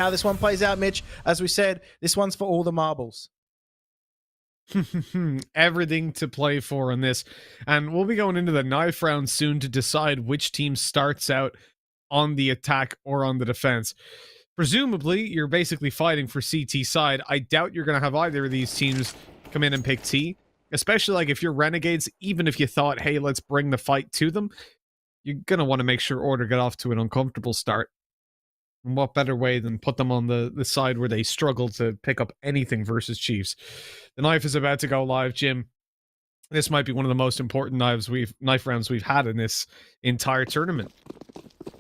how this one plays out, Mitch. As we said, this one's for all the marbles. Everything to play for in this. And we'll be going into the knife round soon to decide which team starts out on the attack or on the defense. Presumably, you're basically fighting for CT side. I doubt you're going to have either of these teams come in and pick T, especially like if you're Renegades, even if you thought, hey, let's bring the fight to them, you're going to want to make sure Order get off to an uncomfortable start. And what better way than put them on the side where they struggle to pick up anything versus Chiefs? The knife is about to go live, Jim. This might be one of the most important knife rounds we've had in this entire tournament.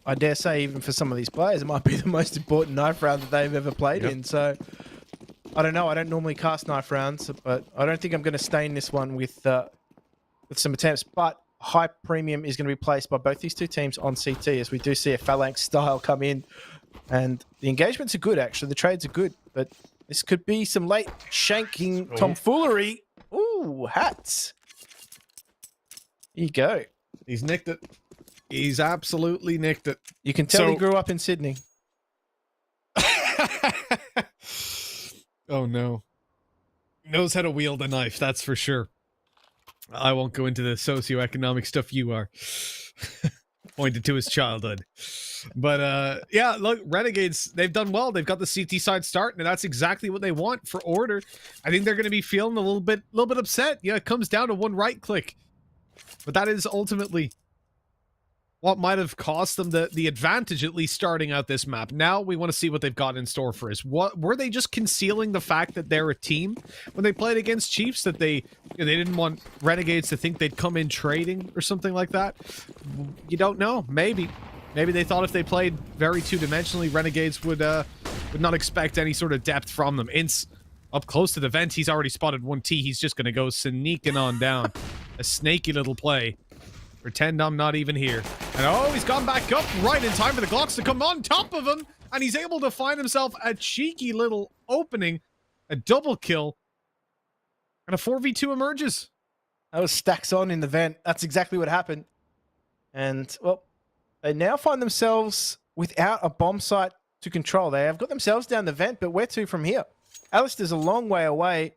I dare say, even for some of these players, it might be the most important knife round that they've ever played in. So, I don't know. I don't normally cast knife rounds, but I don't think I'm going to stain this one with some attempts. But high premium is going to be placed by both these two teams on CT, as we do see a phalanx style come in. And the engagements are good, actually. The trades are good, but this could be some late shanking tomfoolery. Ooh, hats. Here you go. He's nicked it. He's absolutely nicked it. You can tell he grew up in Sydney. Oh, no. Knows how to wield a knife, that's for sure. I won't go into the socioeconomic stuff you are. Pointed to his childhood. But, yeah, look, Renegades, they've done well. They've got the CT side start, and that's exactly what they want for Order. I think they're going to be feeling a little bit upset. Yeah, it comes down to one right click. But that is ultimately what might have cost them the advantage, at least starting out this map. Now we want to see what they've got in store for us. What were they just concealing the fact that they're a team when they played against Chiefs, that they didn't want Renegades to think they'd come in trading or something like that? You don't know. Maybe they thought if they played very two-dimensionally, Renegades would not expect any sort of depth from them. Ince up close to the vent. He's already spotted one T. He's just going to go sneaking on down. A snaky little play. Pretend I'm not even here. And oh, he's gone back up right in time for the Glocks to come on top of him. And he's able to find himself a cheeky little opening. A double kill. And a 4v2 emerges. That was stacks on in the vent. That's exactly what happened. And, well, they now find themselves without a bomb site to control. They have got themselves down the vent, but where to from here? Alistair's a long way away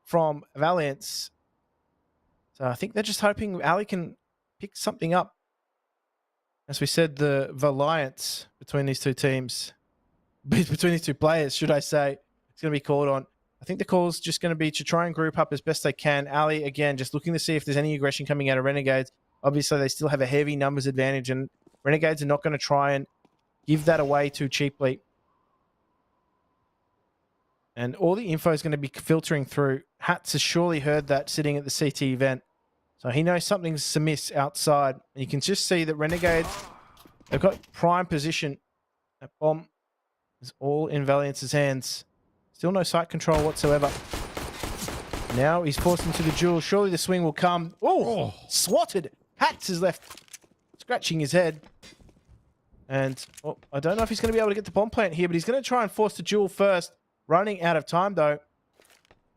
from Valiance. So I think they're just hoping Ali can pick something up. As we said, the alliance between these two teams, between these two players, should I say, it's going to be called on. I think the call's just going to be to try and group up as best they can. Ali, again, just looking to see if there's any aggression coming out of Renegades. Obviously, they still have a heavy numbers advantage, and Renegades are not going to try and give that away too cheaply. And all the info is going to be filtering through. Hats has surely heard that sitting at the CT event. So he knows something's amiss outside. And you can just see that Renegades, they've got prime position. That bomb is all in Valiance's hands. Still no sight control whatsoever. Now he's forced into the duel. Surely the swing will come. Oh, swatted. Hats is left scratching his head. And I don't know if he's going to be able to get the bomb plant here, but he's going to try and force the duel first. Running out of time, though.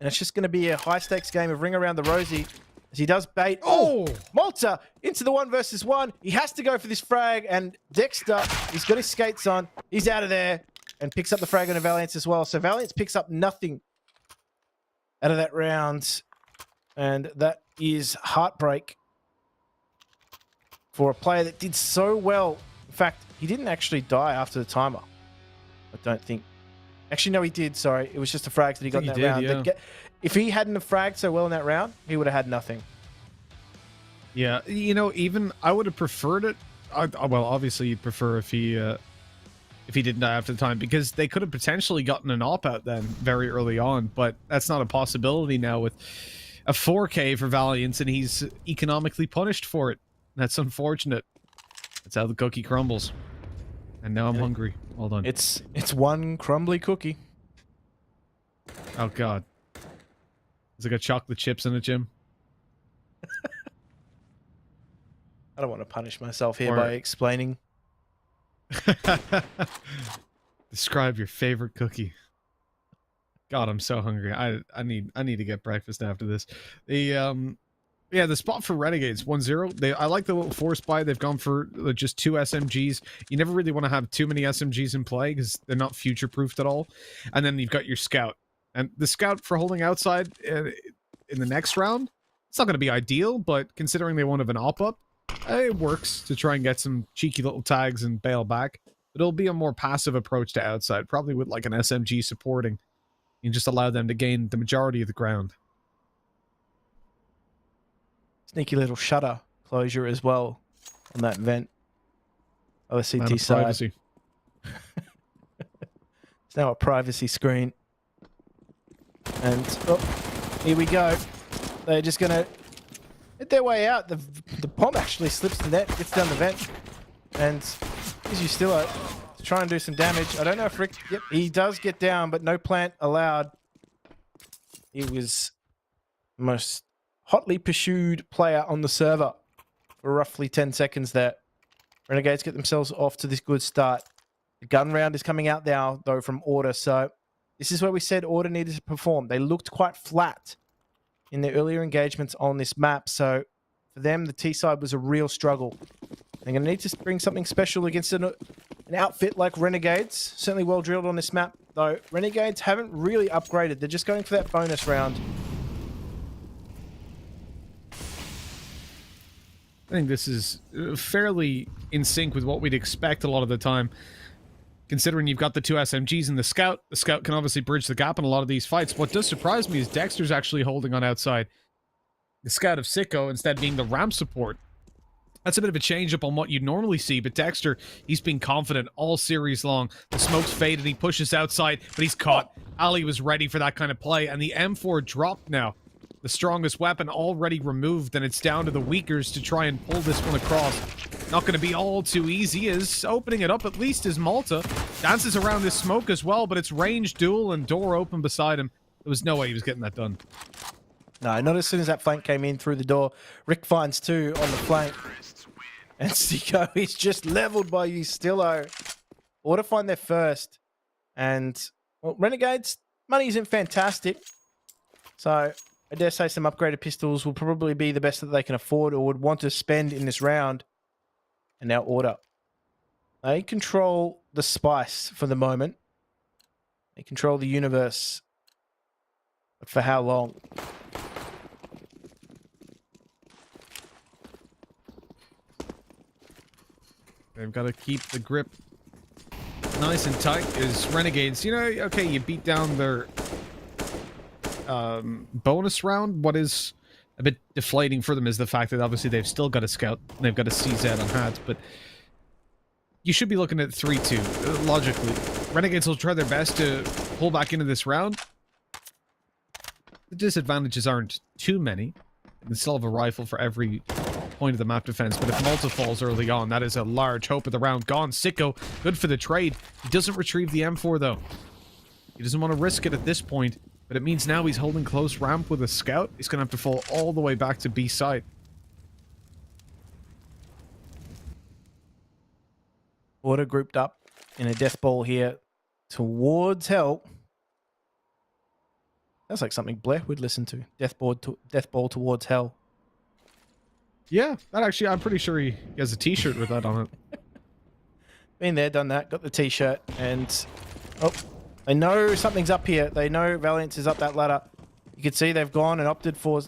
And it's just going to be a high-stakes game of Ring Around the Rosie. As he does bait. Oh, Malta into the 1 versus 1. He has to go for this frag. And Dexter, he's got his skates on. He's out of there and picks up the frag on a Valiance as well. So Valiance picks up nothing out of that round. And that is heartbreak for a player that did so well. In fact, he didn't actually die after the timer. I don't think. Actually, no, he did. Sorry. It was just the frags that he got in that round. Yeah. If he hadn't have fragged so well in that round, he would have had nothing. Yeah, you know, even I would have preferred it. Well, obviously, you'd prefer if he didn't die after the time, because they could have potentially gotten an op-out then very early on, but that's not a possibility now with a 4K for Valiance, and he's economically punished for it. That's unfortunate. That's how the cookie crumbles. And now I'm hungry. Hold on. It's one crumbly cookie. Oh, God. Has it got chocolate chips in it, Jim? I don't want to punish myself here by explaining. Describe your favorite cookie. God, I'm so hungry. I need to get breakfast after this. The Yeah, the spot for Renegades 1-0. I like the little force buy. They've gone for just 2 SMGs. You never really want to have too many SMGs in play because they're not future proofed at all. And then you've got your scout, and the scout for holding outside in the next round. It's not going to be ideal, but considering they won't have an op up, it works to try and get some cheeky little tags and bail back. But it'll be a more passive approach to outside, probably with like an SMG supporting. You just allow them to gain the majority of the ground. Sneaky little shutter closure as well on that vent. Oh, the Man CT of side. privacy. It's now a privacy screen. And oh, here we go. They're just going to hit their way out. The bomb actually slips the net, gets down the vent, and gives you still to try and do some damage. I don't know if Rick... Yep, he does get down, but no plant allowed. He was the most hotly pursued player on the server for roughly 10 seconds there. Renegades get themselves off to this good start. The gun round is coming out now, though, from Order, so this is where we said Order needed to perform. They looked quite flat in their earlier engagements on this map, so for them, the T-side was a real struggle. They're going to need to bring something special against an outfit like Renegades. Certainly well drilled on this map, though. Renegades haven't really upgraded. They're just going for that bonus round. I think this is fairly in sync with what we'd expect a lot of the time. Considering you've got the 2 SMGs and the scout can obviously bridge the gap in a lot of these fights. What does surprise me is Dexter's actually holding on outside. The scout of Sicko instead being the ramp support. That's a bit of a change up on what you'd normally see, but Dexter, he's been confident all series long. The smoke's faded, he pushes outside, but he's caught. Ali was ready for that kind of play, and the M4 dropped now. The strongest weapon already removed, and it's down to the weakers to try and pull this one across. Not going to be all too easy, is opening it up at least is Malta. Dances around this smoke as well, but it's range duel and door open beside him. There was no way he was getting that done. No, not as soon as that flank came in through the door. Rick finds 2 on the flank. And Sicko is just leveled by Ustillo. Order find their first. And, well, Renegades, money isn't fantastic. So, I dare say some upgraded pistols will probably be the best that they can afford or would want to spend in this round. And now Order. They control the spice for the moment. They control the universe. But for how long? They've got to keep the grip nice and tight as Renegades. You know, okay, you beat down their bonus round. What is a bit deflating for them is the fact that obviously they've still got a scout and they've got a CZ on hat, but you should be looking at 3-2, logically. Renegades will try their best to pull back into this round. The disadvantages aren't too many. They still have a rifle for every point of the map defense, but if Malta falls early on, that is a large hope of the round gone. Sicko, good for the trade. He doesn't retrieve the M4 though. He doesn't want to risk it at this point, but it means now he's holding close ramp with a scout. He's going to have to fall all the way back to B site. Order grouped up in a death ball here towards hell. That's like something Blair would listen to. Death ball towards hell. Yeah, that actually, I'm pretty sure he has a t-shirt with that on it. Been there, done that, got the t-shirt, and oh, they know something's up here. They know Valiance is up that ladder. You can see they've gone and opted for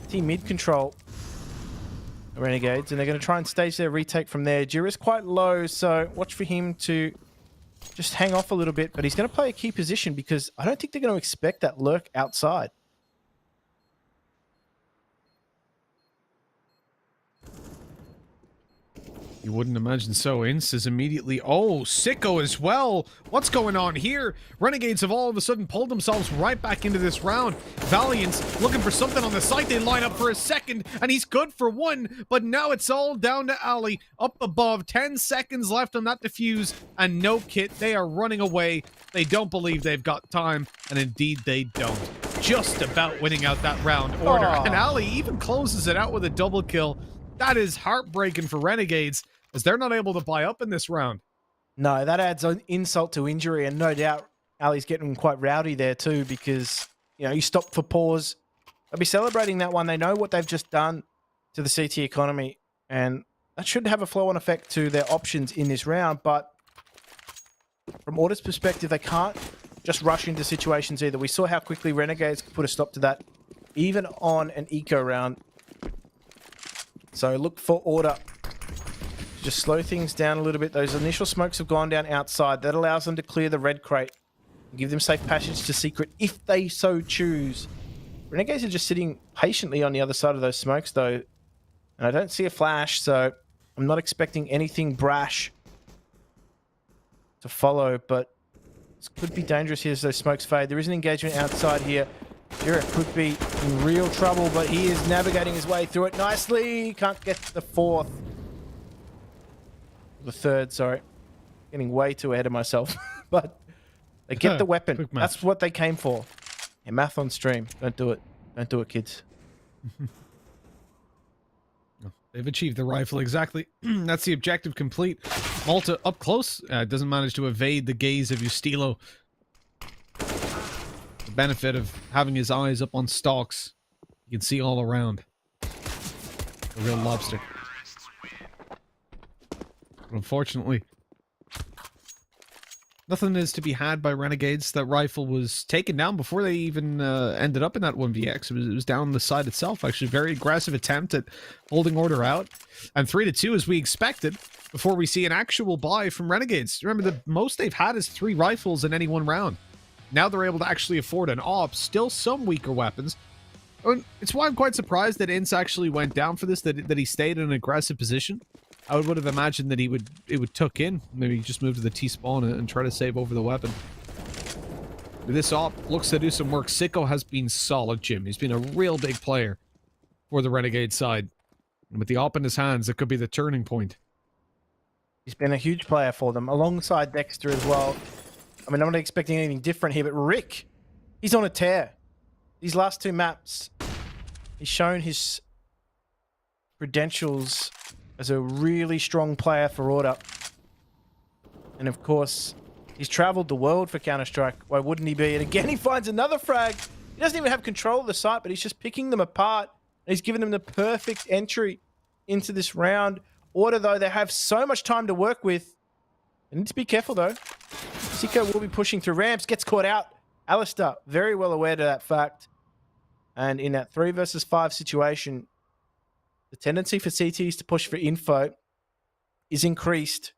team mid control. Renegades, and they're going to try and stage their retake from there. Jira's quite low, so watch for him to just hang off a little bit, but he's going to play a key position because I don't think they're going to expect that lurk outside. You wouldn't imagine so. Ince is immediately... Oh, Sicko as well. What's going on here? Renegades have all of a sudden pulled themselves right back into this round. Valiant's looking for something on the site. They line up for a second, and he's good for 1. But now it's all down to Ali. Up above, 10 seconds left on that defuse, and no kit. They are running away. They don't believe they've got time, and indeed they don't. Just about winning out that round. Order. Aww. And Ali even closes it out with a double kill. That is heartbreaking for Renegades, as they're not able to buy up in this round. No, that adds an insult to injury, and no doubt Ali's getting quite rowdy there too because, you know, you stop for pause, They'll be celebrating that one. They know what they've just done to the CT economy, and that should have a flow-on effect to their options in this round. But from Order's perspective, they can't just rush into situations either. We saw how quickly Renegades could put a stop to that, even on an eco round. So look for Order to just slow things down a little bit. Those initial smokes have gone down outside. That allows them to clear the red crate and give them safe passage to secret if they so choose. Renegades are just sitting patiently on the other side of those smokes, though. And I don't see a flash, so I'm not expecting anything brash to follow, but this could be dangerous here as those smokes fade. There is an engagement outside here. Jira could be in real trouble, but he is navigating his way through it nicely. Can't get the fourth. The third, sorry. Getting way too ahead of myself. But they get the weapon. That's what they came for. Yeah, math on stream. Don't do it. Don't do it, kids. They've achieved the rifle exactly. That's the objective complete. Malta up close. Doesn't manage to evade the gaze of Ustilo. The benefit of having his eyes up on stalks. You can see all around. A real lobster. But unfortunately, nothing is to be had by Renegades. That rifle was taken down before they even ended up in that 1vx. It was down the side itself, actually. Very aggressive attempt at holding Order out. And 3-2 as we expected before we see an actual buy from Renegades. Remember, the most they've had is 3 rifles in any one round. Now they're able to actually afford an AWP. Still some weaker weapons. And it's why I'm quite surprised that Ince actually went down for this, that he stayed in an aggressive position. I would have imagined that it would tuck in. Maybe just move to the T-spawn and try to save over the weapon. This op looks to do some work. Sicko has been solid, Jim. He's been a real big player for the Renegade side. And with the op in his hands, it could be the turning point. He's been a huge player for them, alongside Dexter as well. I mean, I'm not expecting anything different here, but Rick, he's on a tear. These last 2 maps, he's shown his credentials as a really strong player for Order. And of course, he's traveled the world for Counter-Strike. Why wouldn't he be? And again, he finds another frag. He doesn't even have control of the site, but he's just picking them apart. And he's given them the perfect entry into this round. Order, though, they have so much time to work with. They need to be careful, though. Sicko will be pushing through ramps, gets caught out. Alistair, very well aware of that fact. And in that 3 versus 5 situation, the tendency for CTs to push for info is increased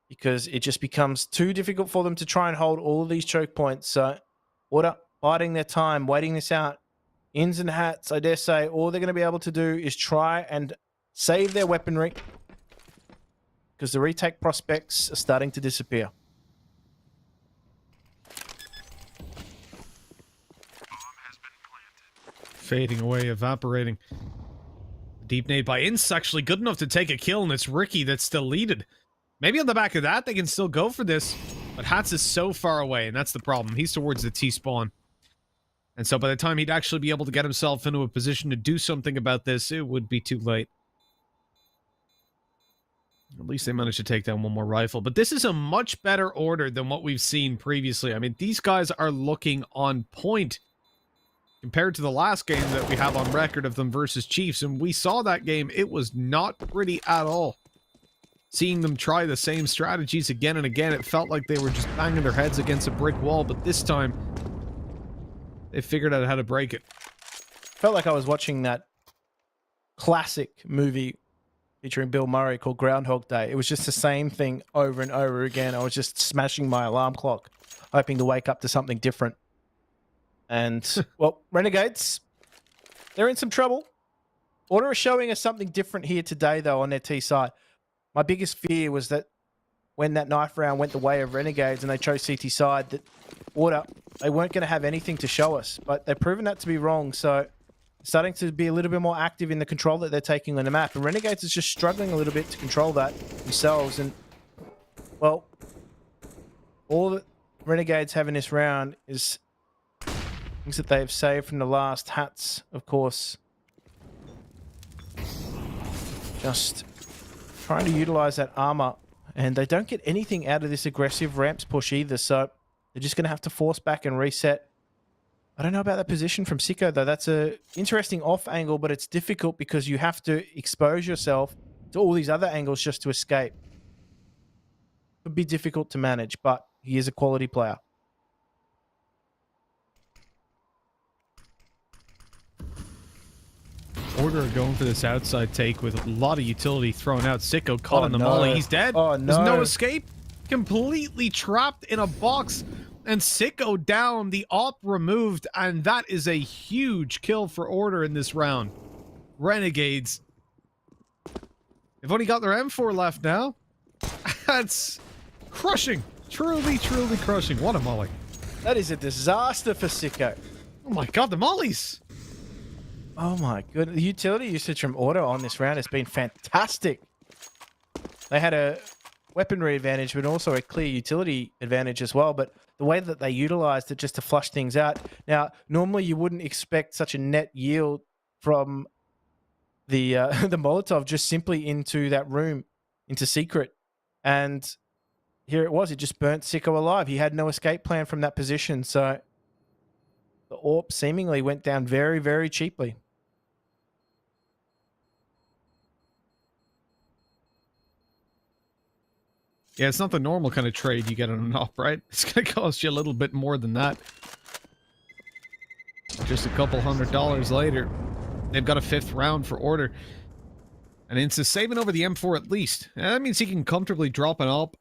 because it just becomes too difficult for them to try and hold all of these choke points. So, Order biding their time, waiting this out. Ins and hats, I dare say, all they're going to be able to do is try and save their weaponry because the retake prospects are starting to disappear. Fading away, evaporating. Deep nade by Ince actually good enough to take a kill, and it's Ricky that's still leaded. Maybe on the back of that, they can still go for this, but Hats is so far away, and that's the problem. He's towards the T-spawn. And so by the time he'd actually be able to get himself into a position to do something about this, it would be too late. At least they managed to take down 1 more rifle. But this is a much better Order than what we've seen previously. I mean, these guys are looking on point compared to the last game that we have on record of them versus Chiefs. And we saw that game. It was not pretty at all. Seeing them try the same strategies again and again, it felt like they were just banging their heads against a brick wall. But this time, they figured out how to break it. Felt like I was watching that classic movie featuring Bill Murray called Groundhog Day. It was just the same thing over and over again. I was just smashing my alarm clock, hoping to wake up to something different. And, well, Renegades, they're in some trouble. Order is showing us something different here today, though, on their T side. My biggest fear was that when that knife round went the way of Renegades and they chose CT side, that Order, they weren't going to have anything to show us. But they've proven that to be wrong, so starting to be a little bit more active in the control that they're taking on the map. And Renegades is just struggling a little bit to control that themselves. And, well, all that Renegades have in this round is things that they've saved from the last. Hats, of course. Just trying to utilize that armor. And they don't get anything out of this aggressive ramps push either. So they're just going to have to force back and reset I don't know about that position from Sicko, though. That's a interesting off angle, but it's difficult because you have to expose yourself to all these other angles just to escape. Could be difficult to manage, but he is a quality player. Order going for this outside take with a lot of utility thrown out. Sicko caught on the no. molly. He's dead. Oh, There's no. no escape. Completely trapped in a box. And Sicko down, the op removed, and that is a huge kill for Order in this round. Renegades. They've only got their M4 left now. That's crushing. Truly, truly crushing. What a molly. That is a disaster for Sicko. Oh my god, the mollies. Oh my goodness. The utility usage from Order on this round has been fantastic. They had a weaponry advantage, but also a clear utility advantage as well. But the way that they utilized it just to flush things out. Now, normally you wouldn't expect such a net yield from the the Molotov just simply into that room, into secret. And here it was. It just burnt Sicko alive. He had no escape plan from that position. So the AWP seemingly went down very, very cheaply. Yeah, it's not the normal kind of trade you get on an op, right? It's going to cost you a little bit more than that. Just a couple $100 later, they've got a 5th round for Order. And Insta saving over the M4 at least. And that means he can comfortably drop an op.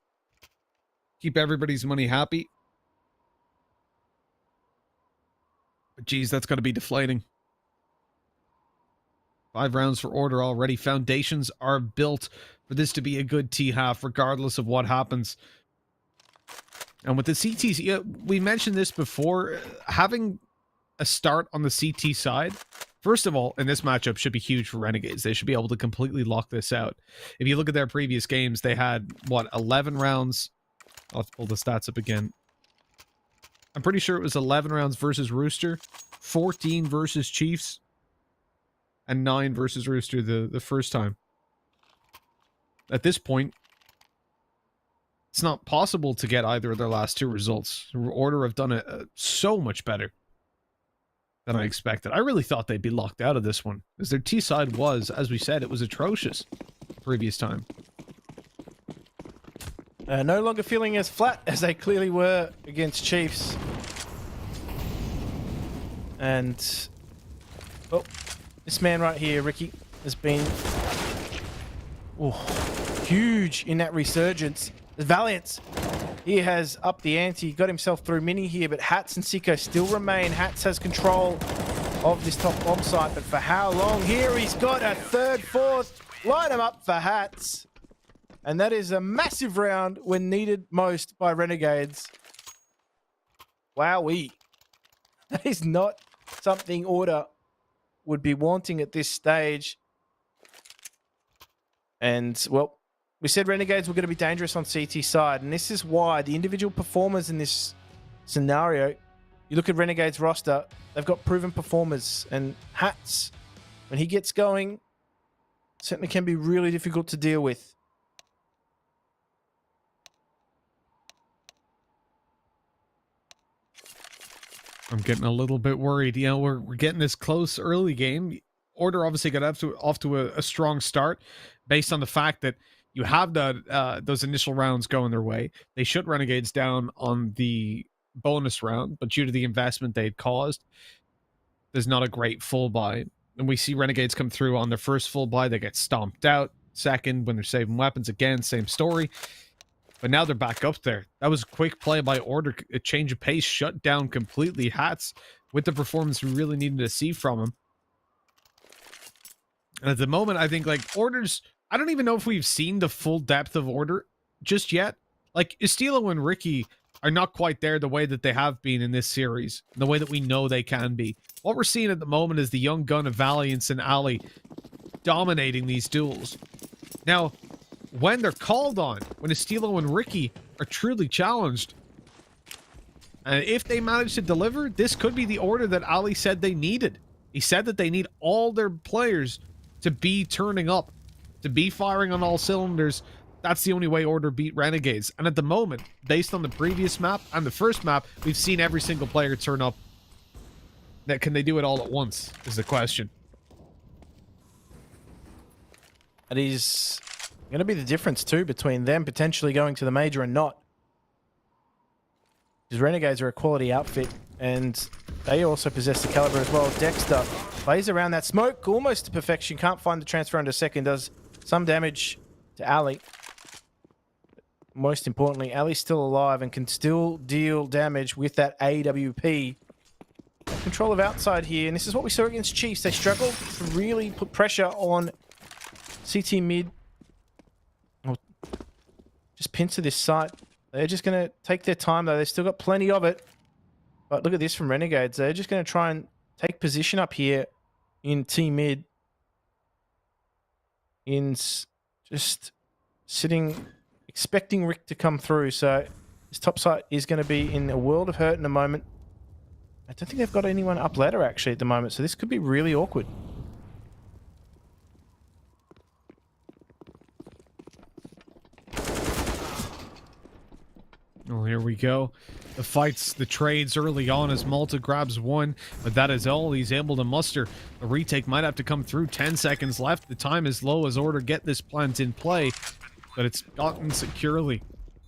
Keep everybody's money happy. But geez, that's got to be deflating. 5 rounds for Order already. Foundations are built for this to be a good T-half, regardless of what happens. And with the CTs, we mentioned this before, having a start on the CT side, first of all, in this matchup, should be huge for Renegades. They should be able to completely lock this out. If you look at their previous games, they had, what, 11 rounds? I'll have to pull the stats up again. I'm pretty sure it was 11 rounds versus Rooster, 14 versus Chiefs, and 9 versus Rooster the first time. At this point, it's not possible to get either of their last 2 results. Order have done it so much better than I expected. I really thought they'd be locked out of this one, because their T side was, as we said, it was atrocious previous time. No longer feeling as flat as they clearly were against Chiefs. And, oh, this man right here, Ricky, has been huge in that resurgence. Valiance, he has upped the ante, got himself through mini here, but Hats and Sicko still remain. Hats has control of this top bomb site, but for how long? Here he's got a 3rd, 4th. Line him up for Hats. And that is a massive round when needed most by Renegades. Wowee. That is not something Order would be wanting at this stage. And, well, we said Renegades were going to be dangerous on CT side, and this is why the individual performers in this scenario, you look at Renegades roster, they've got proven performers, and Hats, when he gets going, certainly can be really difficult to deal with. I'm getting a little bit worried. You know, we're getting this close early game. Order obviously got off to a strong start based on the fact that you have those initial rounds going their way. They shut Renegades down on the bonus round, but due to the investment they'd caused, there's not a great full buy. And we see Renegades come through on their first full buy. They get stomped out. Second, when they're saving weapons, again, same story. But now they're back up there. That was a quick play by Order. A change of pace, shut down completely Hats with the performance we really needed to see from him. And at the moment, I think, like, Order's... I don't even know if we've seen the full depth of Order just yet. Like, Estilo and Ricky are not quite there the way that they have been in this series. The way that we know they can be. What we're seeing at the moment is the young gun of Valiance and Ali dominating these duels. Now, when they're called on, when Estilo and Ricky are truly challenged, and if they manage to deliver, this could be the Order that Ali said they needed. He said that they need all their players to be turning up, to be firing on all cylinders. That's the only way Order beat Renegades. And at the moment, based on the previous map and the first map, we've seen every single player turn up. can they do it all at once? Is the question. It is going to be the difference too between them potentially going to the major and not. Because Renegades are a quality outfit, and they also possess the caliber as well. Dexter plays around that smoke almost to perfection. Can't find the transfer under second. Does some damage to Ali. Most importantly, Ali's still alive and can still deal damage with that AWP. Control of outside here, and this is what we saw against Chiefs. They struggled to really put pressure on CT mid. Oh, just pin to this site. They're just going to take their time, though. They've still got plenty of it. But look at this from Renegades. They're just going to try and take position up here in T mid. Just sitting, expecting Rick to come through. So this top site is going to be in a world of hurt in a moment. I don't think they've got anyone up ladder, actually, at the moment. So this could be really awkward. Oh, here we go. The fights, the trades early on as Malta grabs one, but that is all he's able to muster. The retake might have to come through. 10 seconds left. The time is low as Order get this plant in play, but it's gotten securely.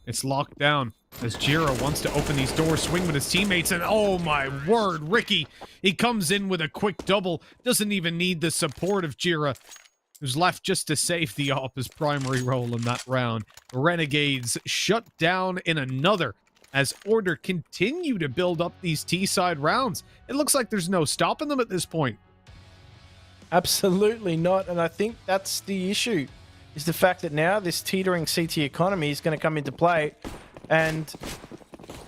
It's locked down as Jira wants to open these doors, swing with his teammates, and oh my word, Ricky! He comes in with a quick double. Doesn't even need the support of Jira, who's left just to save the op as primary role in that round. The Renegades shut down in another as Order continue to build up these T-side rounds. It looks like there's no stopping them at this point. Absolutely not, and I think that's the issue, is the fact that now this teetering CT economy is going to come into play, and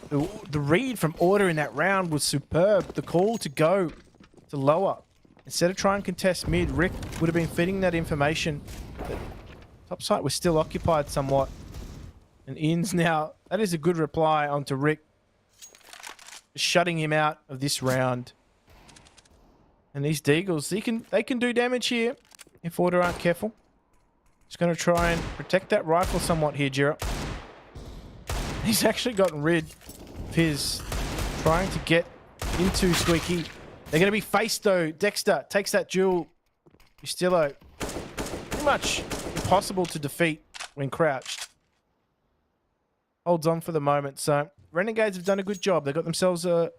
the read from Order in that round was superb. The call to go to lower. Instead of trying to contest mid, Rick would have been feeding that information. But top site was still occupied somewhat. And Ian's now, that is a good reply onto Rick, shutting him out of this round. And these Deagles, they can do damage here if Order aren't careful. Just going to try and protect that rifle somewhat here, Jira. He's actually gotten rid of his trying to get into Squeaky. They're going to be faced, though. Dexter takes that duel. Ustillo, pretty much impossible to defeat when crouched. Holds on for the moment. So, Renegades have done a good job. They've got themselves a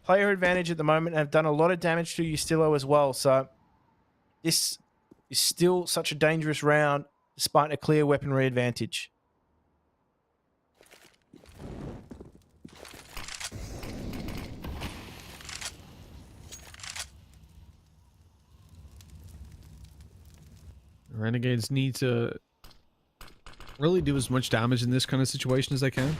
player advantage at the moment and have done a lot of damage to Ustillo as well. So, this is still such a dangerous round despite a clear weaponry advantage. Renegades need to really do as much damage in this kind of situation as they can.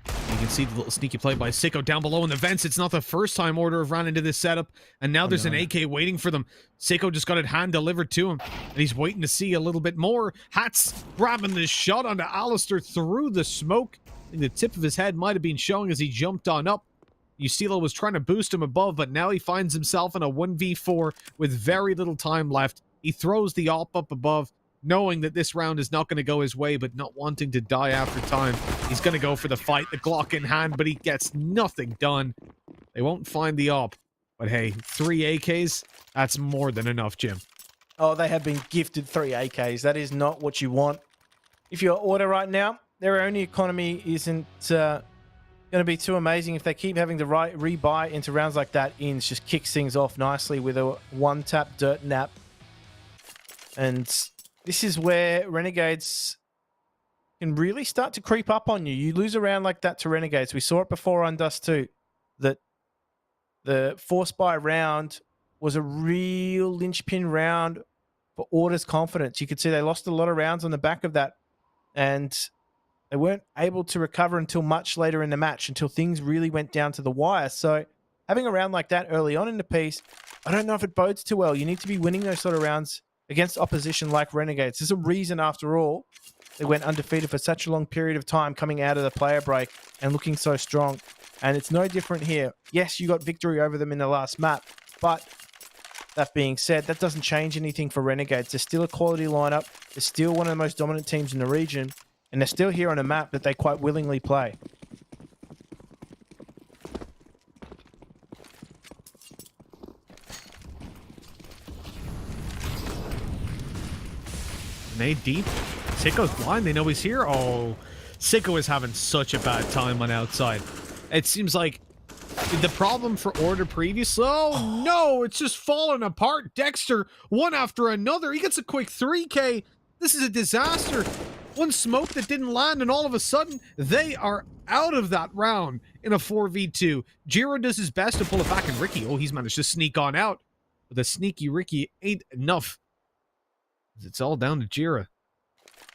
You can see the little sneaky play by Sicko down below in the vents. It's not the first time Order have run into this setup, and now there's an AK waiting for them. Sicko just got it hand delivered to him, and he's waiting to see a little bit more. Hats grabbing this shot onto Alistair through the smoke. I think the tip of his head might have been showing as he jumped on up. Usila was trying to boost him above, but now he finds himself in a 1v4 with very little time left. He throws the op up above, knowing that this round is not going to go his way, but not wanting to die after time. He's going to go for the fight, the Glock in hand, but he gets nothing done. They won't find the op. But hey, 3 AKs, that's more than enough, Jim. Oh, they have been gifted 3 AKs. That is not what you want. If you're Order right now, their only economy isn't going to be too amazing. If they keep having to rebuy into rounds like that, Ins just kicks things off nicely with a one-tap dirt nap. And this is where Renegades can really start to creep up on you. You lose a round like that to Renegades. We saw it before on Dust 2, that the force buy round was a real linchpin round for Order's confidence. You could see they lost a lot of rounds on the back of that, and they weren't able to recover until much later in the match, until things really went down to the wire. So having a round like that early on in the piece, I don't know if it bodes too well. You need to be winning those sort of rounds against opposition like Renegades. There's a reason, after all, they went undefeated for such a long period of time coming out of the player break and looking so strong. And it's no different here. Yes, you got victory over them in the last map, but that being said, that doesn't change anything for Renegades. They're still a quality lineup. They're still one of the most dominant teams in the region, and they're still here on a map that they quite willingly play. Grenade deep. Sicko's blind. They know he's here. Oh, Sicko is having such a bad time on outside. It seems like the problem for Order previously. Oh no, it's just falling apart. Dexter, one after another. He gets a quick 3K. This is a disaster. One smoke that didn't land, and all of a sudden, they are out of that round in a 4v2. Jiro does his best to pull it back, and Ricky, oh, he's managed to sneak on out. But the sneaky Ricky ain't enough. It's all down to Jira.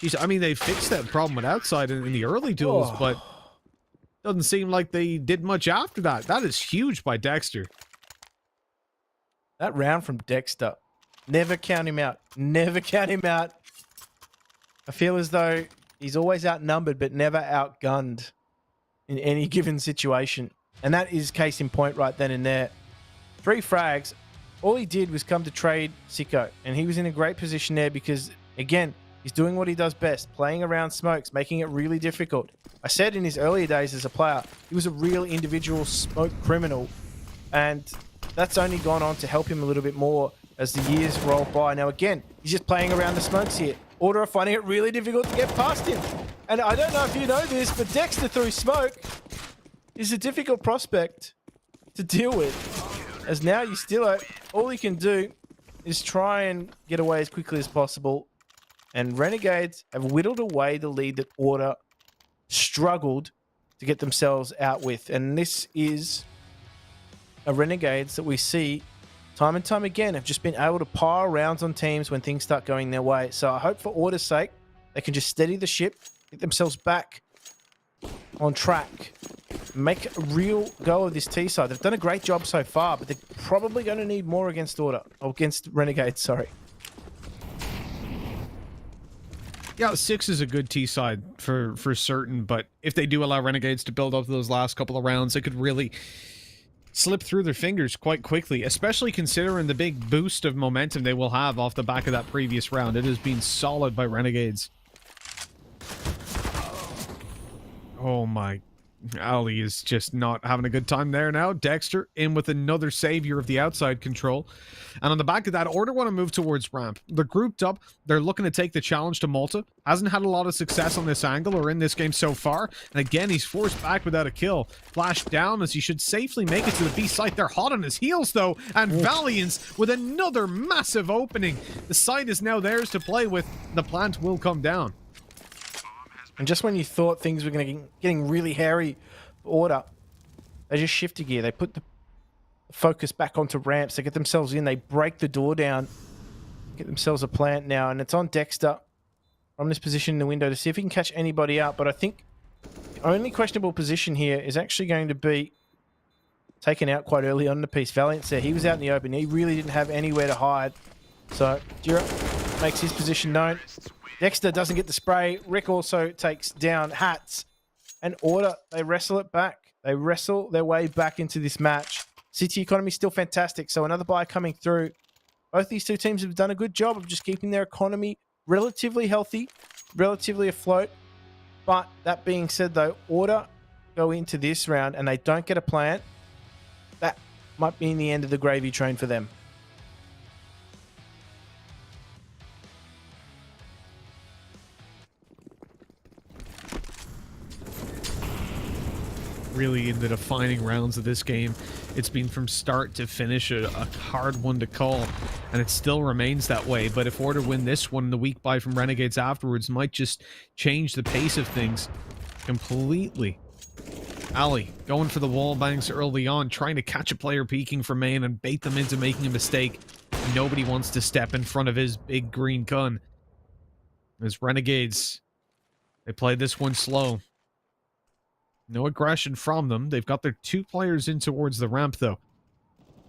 Jeez, I mean, they fixed that problem with outside in the early duels, but doesn't seem like they did much after that. That is huge by Dexter. That round from Dexter. Never count him out. Never count him out. I feel as though he's always outnumbered but never outgunned in any given situation. And that is case in point right then and there. 3 frags. All he did was come to trade Sicko. And he was in a great position there because, again, he's doing what he does best. Playing around smokes, making it really difficult. I said in his earlier days as a player, he was a real individual smoke criminal. And that's only gone on to help him a little bit more as the years roll by. Now, again, he's just playing around the smokes here. Order are finding it really difficult to get past him. And I don't know if you know this, but Dexter through smoke is a difficult prospect to deal with. As now Yustilo, all he can do is try and get away as quickly as possible. And Renegades have whittled away the lead that Order struggled to get themselves out with. And this is a Renegades that we see time and time again have just been able to pile rounds on teams when things start going their way. So I hope for Order's sake, they can just steady the ship, get themselves back on track, make a real go of this T-side. They've done a great job so far, but they're probably going to need more against Order, or against Renegades, sorry. Yeah, 6 is a good T-side for certain, but if they do allow Renegades to build up those last couple of rounds, it could really slip through their fingers quite quickly, especially considering the big boost of momentum they will have off the back of that previous round. It has been solid by Renegades. Oh my, Ali is just not having a good time there now. Dexter in with another savior of the outside control. And on the back of that, Order want to move towards ramp. They're grouped up. They're looking to take the challenge to Malta. Hasn't had a lot of success on this angle or in this game so far. And again, he's forced back without a kill. Flashed down as he should safely make it to the B site. They're hot on his heels though. And Valiance with another massive opening. The site is now theirs to play with. The plant will come down. And just when you thought things were going to getting really hairy for Order, they just shift a gear. They put the focus back onto ramps. They get themselves in. They break the door down, get themselves a plant now. And it's on Dexter from this position in the window to see if he can catch anybody out. But I think the only questionable position here is actually going to be taken out quite early on in the piece. Valiance there. He was out in the open. He really didn't have anywhere to hide. So Jira makes his position known. Dexter doesn't get the spray. Rick also takes down Hats. And Order, they wrestle it back. They wrestle their way back into this match. City economy is still fantastic. So another buy coming through. Both these two teams have done a good job of just keeping their economy relatively healthy, relatively afloat. But that being said, though, Order go into this round and they don't get a plant. That might be in the end of the gravy train for them. Really in the defining rounds of this game, it's been from start to finish a hard one to call, and it still remains that way. But if Order win this one, the weak buy from Renegades afterwards might just change the pace of things completely. Ali going for the wall bangs early on, trying to catch a player peeking for main and bait them into making a mistake. Nobody wants to step in front of his big green gun. As Renegades, they play this one slow. No aggression from them. They've got their 2 players in towards the ramp, though.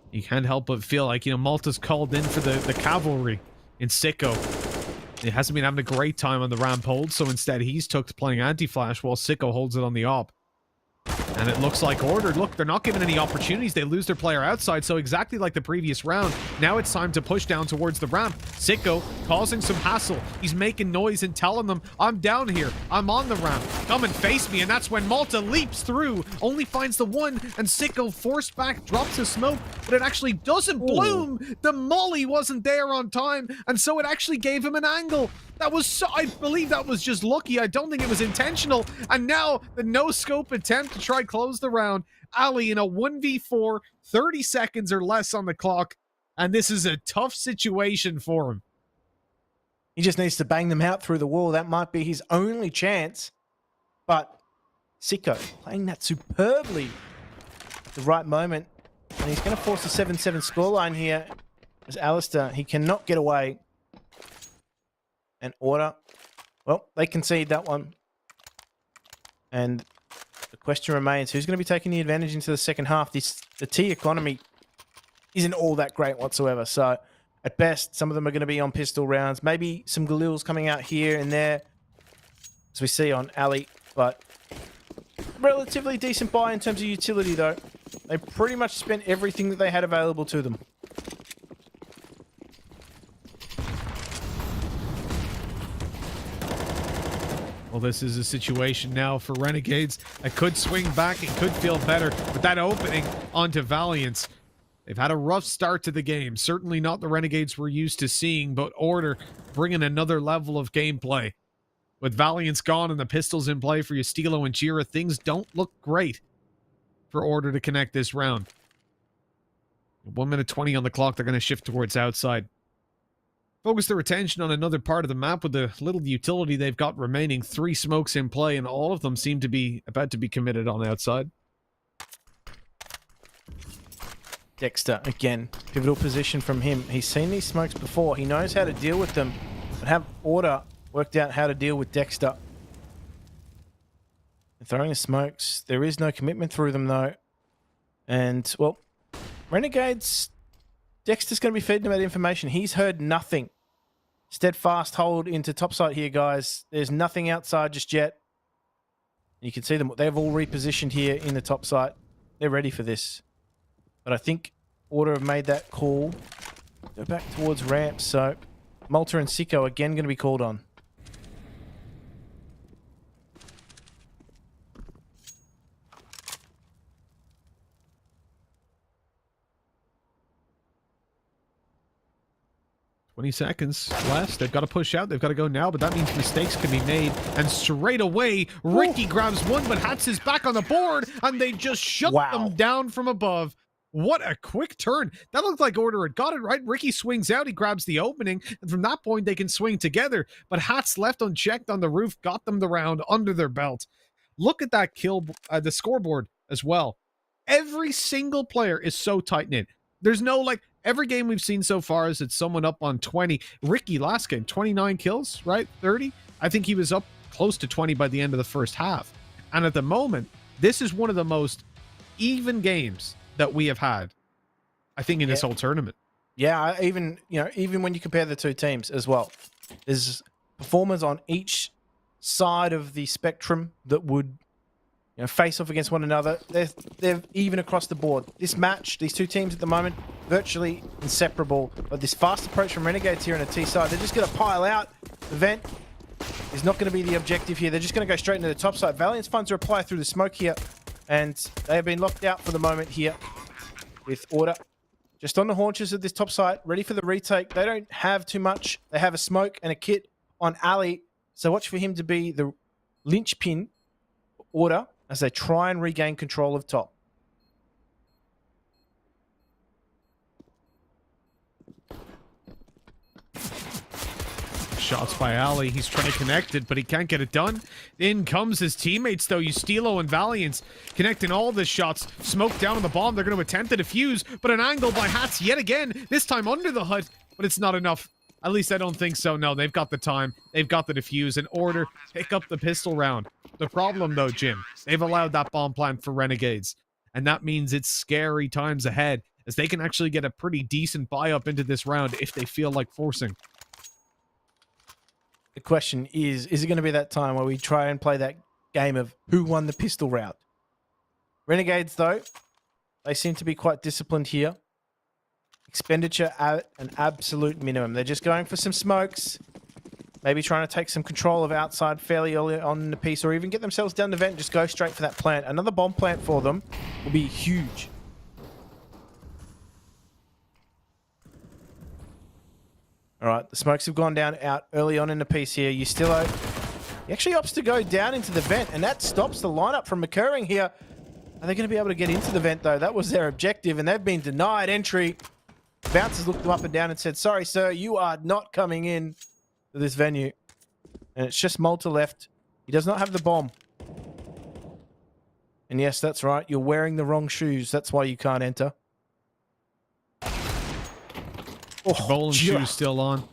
You can't help but feel like, you know, Malta's called in for the cavalry in Sicko. He hasn't been having a great time on the ramp hold, so instead he's took to playing anti-flash while Sicko holds it on the op. And it looks like Order, look, they're not given any opportunities. They lose their player outside, so exactly like the previous round, now it's time to push down towards the ramp. Sicko causing some hassle. He's making noise and telling them, I'm down here. I'm on the ramp. Come and face me. And that's when Malta leaps through, only finds the one, and Sicko forced back, drops a smoke, but it actually doesn't bloom. The molly wasn't there on time, and so it actually gave him an angle. That was so, I believe that was just lucky. I don't think it was intentional. And now the no-scope attempt to try close the round. Ali in a 1v4, 30 seconds or less on the clock. And this is a tough situation for him. He just needs to bang them out through the wall. That might be his only chance. But Sicko playing that superbly at the right moment. And he's going to force a 7-7 scoreline here. As Alistair, he cannot get away. And Order, well, they concede that one. And the question remains, who's going to be taking the advantage into the second half? The T economy isn't all that great whatsoever. So at best, some of them are going to be on pistol rounds. Maybe some Galils coming out here and there, as we see on Ali. But relatively decent buy in terms of utility, though. They pretty much spent everything that they had available to them. Well, this is a situation now for Renegades. It could swing back. It could feel better. But that opening onto Valiance, they've had a rough start to the game. Certainly not the Renegades we're used to seeing, but Order bringing another level of gameplay. With Valiance gone and the pistols in play for Yustilo and Jira, things don't look great for Order to connect this round. 1 minute 20 on the clock. They're going to shift towards outside. Focus their attention on another part of the map with the little utility they've got remaining. 3 smokes in play, and all of them seem to be about to be committed on outside. Dexter, again, pivotal position from him. He's seen these smokes before. He knows how to deal with them. But have Order worked out how to deal with Dexter. Throwing the smokes. There is no commitment through them, though. And, well, Renegades... Dexter's going to be feeding him that information. He's heard nothing. Steadfast hold into topside here, guys. There's nothing outside just yet. You can see them. They've all repositioned here in the topside. They're ready for this. But I think Order have made that call. Go back towards ramp. So Malta and Sicko again going to be called on. Seconds left. They've got to push out. They've got to go now, but that means mistakes can be made. And straight away, Ricky grabs one, but Hats is back on the board, and they just shut them down from above. What a quick turn. That looked like Order had got it right. Ricky swings out. He grabs the opening, and from that point, they can swing together. But Hats left unchecked on the roof, got them the round under their belt. Look at that kill, the scoreboard as well. Every single player is so tight-knit. There's no, like, every game we've seen so far is that someone up on 20. Ricky last game, 29 kills, right? 30? I think he was up close to 20 by the end of the first half. And at the moment, this is one of the most even games that we have had, I think, in this whole tournament. Yeah, even when you compare the two teams as well, there's performers on each side of the spectrum that would face off against one another. They're even across the board. This match, these two teams at the moment, virtually inseparable. But this fast approach from Renegades here on the T side, they're just going to pile out. The vent is not going to be the objective here. They're just going to go straight into the top side. Valiant's funds are applied through the smoke here, and they have been locked out for the moment here with Order. Just on the haunches of this top side, ready for the retake. They don't have too much. They have a smoke and a kit on Ali, so watch for him to be the linchpin for Order as they try and regain control of top. Shots by Ali. He's trying to connect it, but he can't get it done. In comes his teammates, though. Yustilo and Valiance connecting all the shots. Smoke down on the bomb. They're going to attempt to defuse, but an angle by Hats yet again. This time under the hut, but it's not enough. At least I don't think so. No, they've got the time. They've got the defuse. In Order, pick up the pistol round. The problem, though, Jim, they've allowed that bomb plant for Renegades. And that means it's scary times ahead, as they can actually get a pretty decent buy up into this round if they feel like forcing. The question is it going to be that time where we try and play that game of who won the pistol round? Renegades, though, they seem to be quite disciplined here. Expenditure at an absolute minimum. They're just going for some smokes. Maybe trying to take some control of outside fairly early on in the piece, or even get themselves down the vent and just go straight for that plant. Another bomb plant for them will be huge. All right, the smokes have gone down out early on in the piece here. Ustillo, he actually opts to go down into the vent, and that stops the lineup from occurring here. Are they going to be able to get into the vent, though? That was their objective, and they've been denied entry. Bouncers looked them up and down and said, sorry, sir, you are not coming in to this venue. And it's just Malta left. He does not have the bomb. And yes, that's right. You're wearing the wrong shoes. That's why you can't enter. Oh, Bowling shoes still on.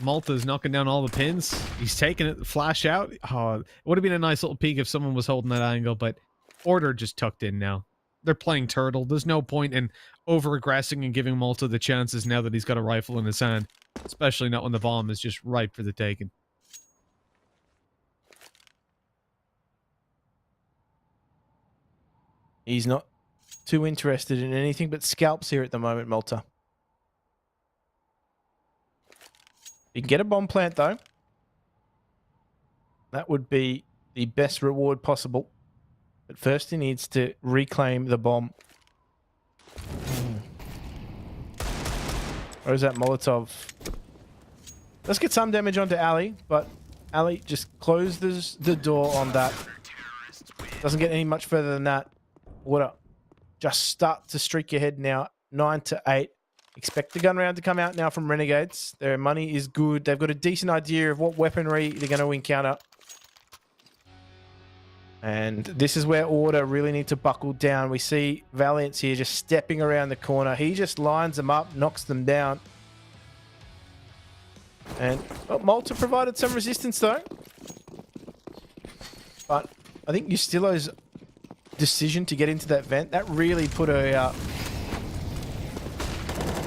Malta's knocking down all the pins. He's taking it. Flash out. Oh, it would have been a nice little peek if someone was holding that angle, but Order just tucked in now. They're playing turtle. There's no point in over-aggressing and giving Malta the chances now that he's got a rifle in his hand. Especially not when the bomb is just ripe for the taking. He's not too interested in anything but scalps here at the moment, Malta. You can get a bomb plant, though. That would be the best reward possible. But first he needs to reclaim the bomb. Or is that Molotov? Let's get some damage onto Ali, but Ali just closes the door on that. Doesn't get any much further than that. Order. Just start to streak ahead now. 9-8. Expect the gun round to come out now from Renegades. Their money is good. They've got a decent idea of what weaponry they're going to encounter. And this is where Order really need to buckle down. We see Valiance here just stepping around the corner. He just lines them up, knocks them down. And Malta provided some resistance though. But I think Ustillo's decision to get into that vent, that really put a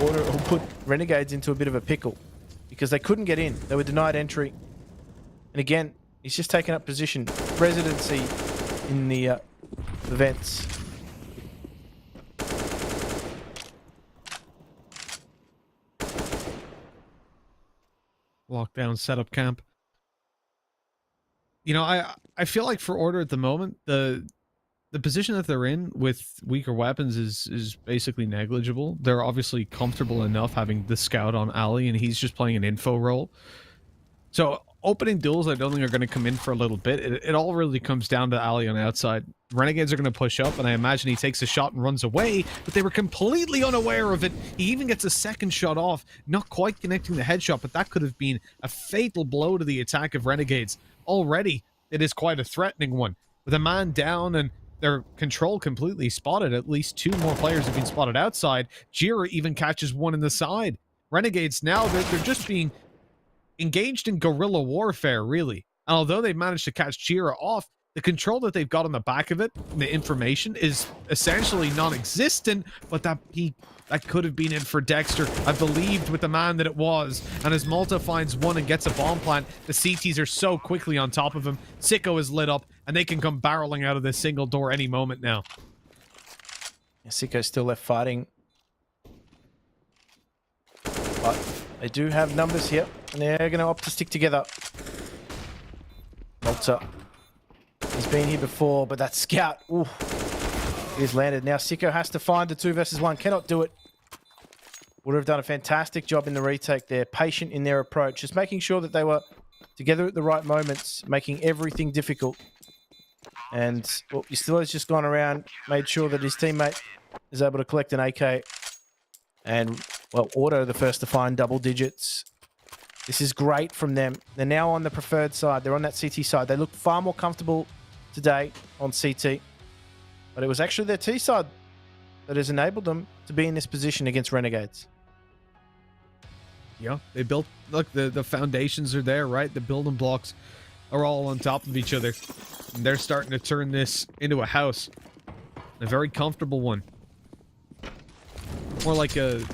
Order, or put Renegades into a bit of a pickle. Because they couldn't get in. They were denied entry. And again, he's just taken up position. Residency in the vents. Lockdown, setup camp. You know, I feel like for Order at the moment, the position that they're in with weaker weapons is basically negligible. They're obviously comfortable enough having the scout on Ali, and he's just playing an info role. So opening duels, I don't think are going to come in for a little bit. It all really comes down to Ali on the outside. Renegades are going to push up, and I imagine he takes a shot and runs away, but they were completely unaware of it. He even gets a second shot off, not quite connecting the headshot, but that could have been a fatal blow to the attack of Renegades. Already, it is quite a threatening one. With a man down and their control completely spotted, at least 2 more players have been spotted outside. Jira even catches one in the side. Renegades now, they're just being engaged in guerrilla warfare, really. And although they've managed to catch Jira off, the control that they've got on the back of it, the information, is essentially non-existent, but that could have been in for Dexter. I believed with the man that it was. And as Malta finds one and gets a bomb plant, the CTs are so quickly on top of him. Sicko is lit up, and they can come barreling out of this single door any moment now. Yeah, Sicko's still left fighting. But they do have numbers here, and they're going to opt to stick together. Malta. He's been here before, but that scout, ooh, is landed. Now Sicko has to find the 2 versus 1. Cannot do it. Would have done a fantastic job in the retake there. Patient in their approach. Just making sure that they were together at the right moments, making everything difficult. And well, Ustillo's just gone around, made sure that his teammate is able to collect an AK. And, well, Auto the first to find double digits. This is great from them. They're now on the preferred side. They're on that CT side. They look far more comfortable today on CT. But it was actually their T side that has enabled them to be in this position against Renegades. Yeah, they built, look, the foundations are there, right? The building blocks are all on top of each other. And they're starting to turn this into a house. A very comfortable one. More like a...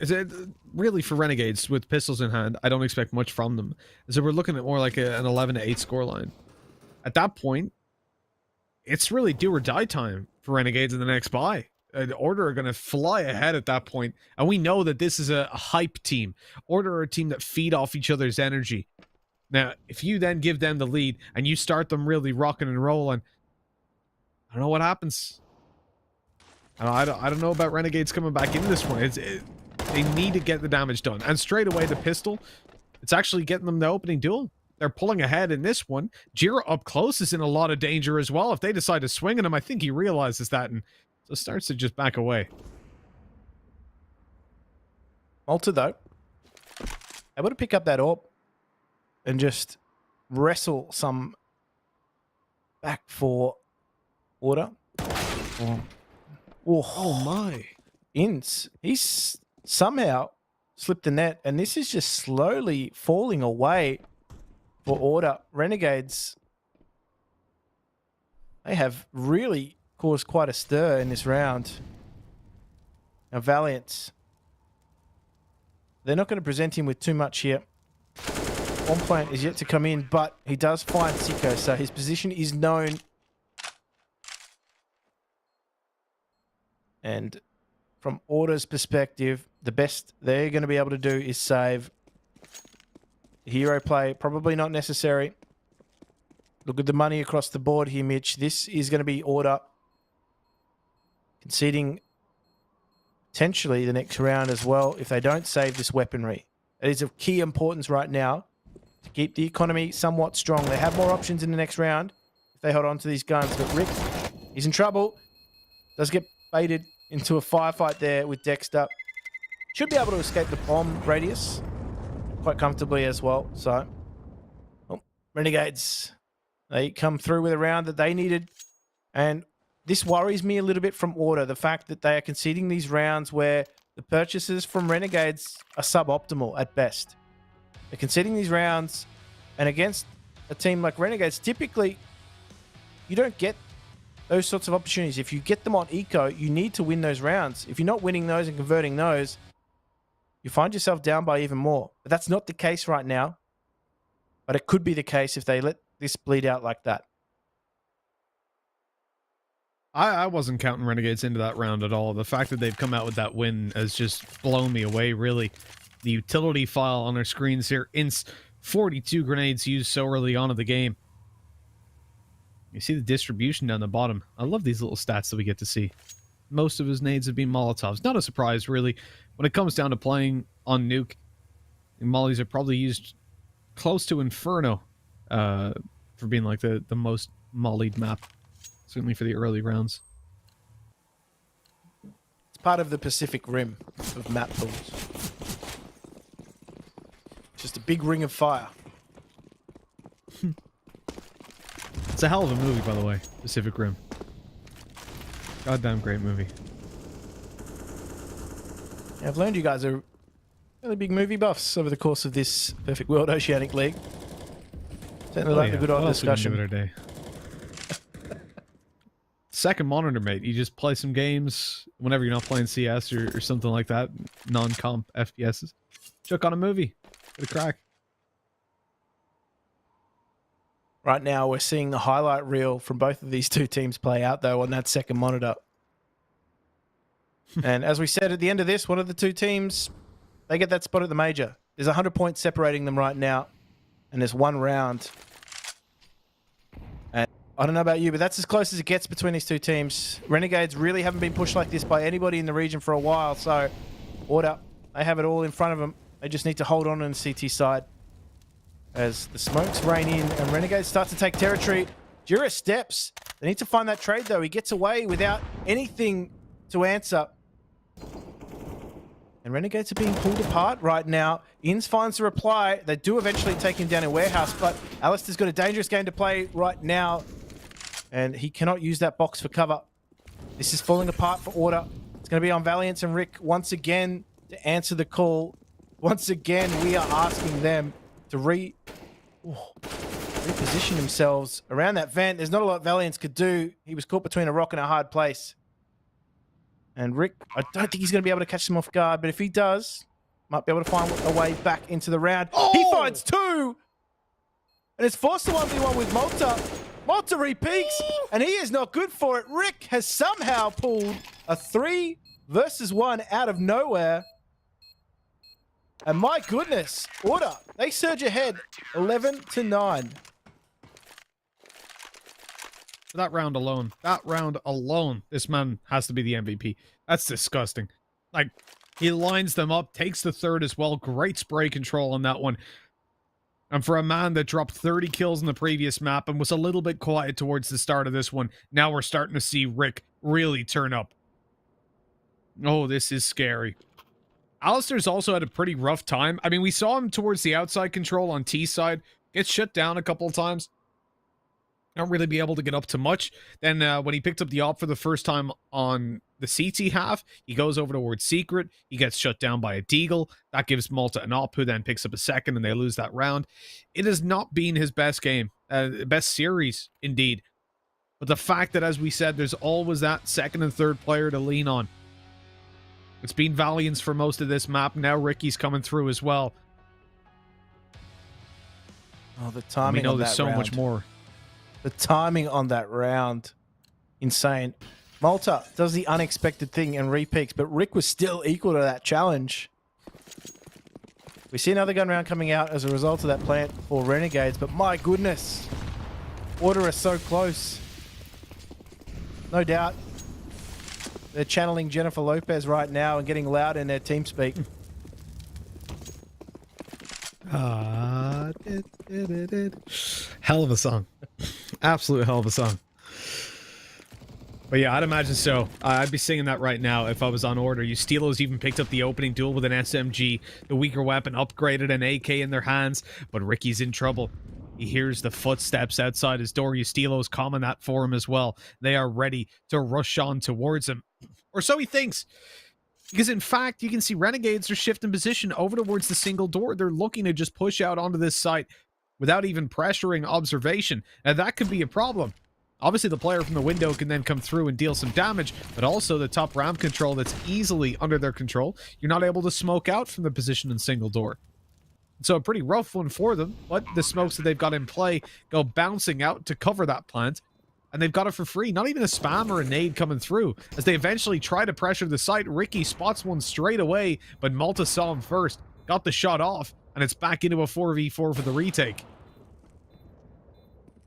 Is it really for Renegades with pistols in hand? I don't expect much from them. So we're looking at more like an 11-8 scoreline. At that point, it's really do or die time for Renegades in the next buy. Order are going to fly ahead at that point, and we know that this is a hype team. Order are a team that feed off each other's energy. Now, if you then give them the lead and you start them really rocking and rolling, I don't know what happens. I don't know about Renegades coming back in this one. They need to get the damage done, and straight away the pistol, it's actually getting them the opening duel. They're pulling ahead in this one. Jira up close is in a lot of danger as well. If they decide to swing at him, I think he realizes that and so starts to just back away. Malta, though, able to pick up that orb and just wrestle some back for Order. Oh my. Ins. He's somehow slipped the net, and this is just slowly falling away for Order. Renegades, they have really caused quite a stir in this round. Now, Valiant, they're not going to present him with too much here. One plant is yet to come in, but he does find Siko, so his position is known. And from Order's perspective, the best they're going to be able to do is save. Hero play, probably not necessary. Look at the money across the board here, Mitch. This is going to be Order conceding potentially the next round as well if they don't save this weaponry. It is of key importance right now to keep the economy somewhat strong. They have more options in the next round if they hold on to these guns. But Rick, he's in trouble. Does get baited into a firefight there with Dexter. Should be able to escape the bomb radius quite comfortably as well. So, Renegades, they come through with a round that they needed. And this worries me a little bit from Order. The fact that they are conceding these rounds where the purchases from Renegades are suboptimal at best. They're conceding these rounds, and against a team like Renegades, typically you don't get those sorts of opportunities. If you get them on eco, you need to win those rounds. If you're not winning those and converting those, you find yourself down by even more. But that's not the case right now. But it could be the case if they let this bleed out like that. I wasn't counting Renegades into that round at all. The fact that they've come out with that win has just blown me away, really. The utility file on our screens here, Ints 42 grenades used so early on in the game. You see the distribution down the bottom. I love these little stats that we get to see. Most of his nades have been Molotovs. Not a surprise, really. When it comes down to playing on Nuke, mollies are probably used close to Inferno for being like the most mollied map. Certainly for the early rounds. It's part of the Pacific Rim of map pools. Just a big ring of fire. It's a hell of a movie, by the way, Pacific Rim. Goddamn great movie. Yeah, I've learned you guys are really big movie buffs over the course of this Perfect World Oceanic League. Certainly like the good old discussion. What else we can do with our day? Second monitor, mate. You just play some games whenever you're not playing CS or something like that. Non-comp FPSs. Chuck on a movie. Get a crack. Right now, we're seeing the highlight reel from both of these two teams play out, though, on that second monitor. And as we said at the end of this, one of the two teams, they get that spot at the major. There's 100 points separating them right now, and there's one round. And I don't know about you, but that's as close as it gets between these two teams. Renegades really haven't been pushed like this by anybody in the region for a while, so Order, they have it all in front of them. They just need to hold on the CT side. As the smokes rain in and Renegades start to take territory. Jira steps. They need to find that trade, though. He gets away without anything to answer. And Renegades are being pulled apart right now. Inns finds the reply. They do eventually take him down in Warehouse, but Alistair's got a dangerous game to play right now. And he cannot use that box for cover. This is falling apart for Order. It's going to be on Valiance and Rick once again to answer the call. Once again, we are asking them to reposition themselves around that vent. There's not a lot Valiance could do. He was caught between a rock and a hard place. And Rick, I don't think he's going to be able to catch them off guard, but if he does, might be able to find a way back into the round. Oh! He finds two! And it's forced to 1v1 with Malta. Malta repeaks, and he is not good for it. Rick has somehow pulled a 3 versus 1 out of nowhere. And my goodness, Order, they surge ahead 11-9. That round alone, this man has to be the MVP. That's disgusting. Like, he lines them up, takes the third as well. Great spray control on that one. And for a man that dropped 30 kills in the previous map and was a little bit quiet towards the start of this one, now we're starting to see Rick really turn up. Oh, this is scary. Alistair's also had a pretty rough time. I mean, we saw him towards the outside control on T side. Gets shut down a couple of times. Not really be able to get up to much. Then when he picked up the op for the first time on the CT half, he goes over towards Secret. He gets shut down by a Deagle. That gives Malta an op, who then picks up a second, and they lose that round. It has not been his best game. Best series, indeed. But the fact that, as we said, there's always that second and third player to lean on. It's been Valiance for most of this map. Now Ricky's coming through as well. Oh, the timing. We know on there's that so round. much more. The timing on that round, insane. Malta does the unexpected thing and repeaks, but Rick was still equal to that challenge. We see another gun round coming out as a result of that plant for Renegades, but my goodness, Order is so close. No doubt they're channeling Jennifer Lopez right now and getting loud in their team speak. Hell of a song. Absolute hell of a song. But yeah, I'd imagine so. I'd be singing that right now if I was on Order. Eustilos even picked up the opening duel with an SMG. The weaker weapon upgraded an AK in their hands, but Ricky's in trouble. He hears the footsteps outside his door. Eustilos comment that for him as well. They are ready to rush on towards him. Or so he thinks. Because in fact, you can see Renegades are shifting position over towards the single door. They're looking to just push out onto this site without even pressuring observation. And that could be a problem. Obviously, the player from the window can then come through and deal some damage, but also the top ramp control that's easily under their control. You're not able to smoke out from the position in single door. So a pretty rough one for them, but the smokes that they've got in play go bouncing out to cover that plant. And they've got it for free. Not even a spam or a nade coming through. As they eventually try to pressure the site, Ricky spots one straight away, but Malta saw him first, got the shot off, and it's back into a 4v4 for the retake.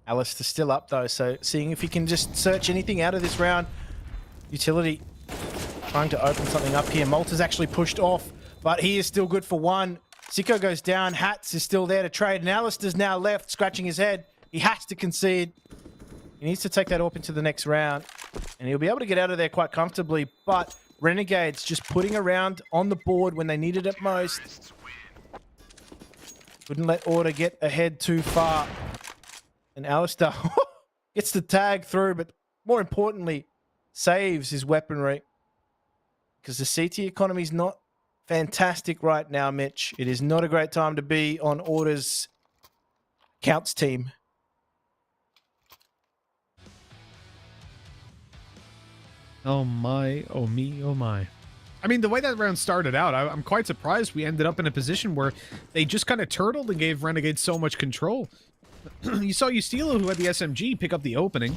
Alistair's still up though, so seeing if he can just search anything out of this round. Utility trying to open something up here. Malta's actually pushed off, but he is still good for one. Sicko goes down. Hats is still there to trade, and Alistair's now left, scratching his head. He has to concede. He needs to take that up into the next round, and he'll be able to get out of there quite comfortably, but Renegades just putting a round on the board when they needed it most. Couldn't let Order get ahead too far. And Alistair gets the tag through, but more importantly, saves his weaponry. Because the CT economy is not fantastic right now, Mitch. It is not a great time to be on Order's counts team. Oh my, oh me, oh my. I mean, the way that round started out, I'm quite surprised we ended up in a position where they just kind of turtled and gave Renegades so much control. You saw Ustilo, who had the SMG, pick up the opening.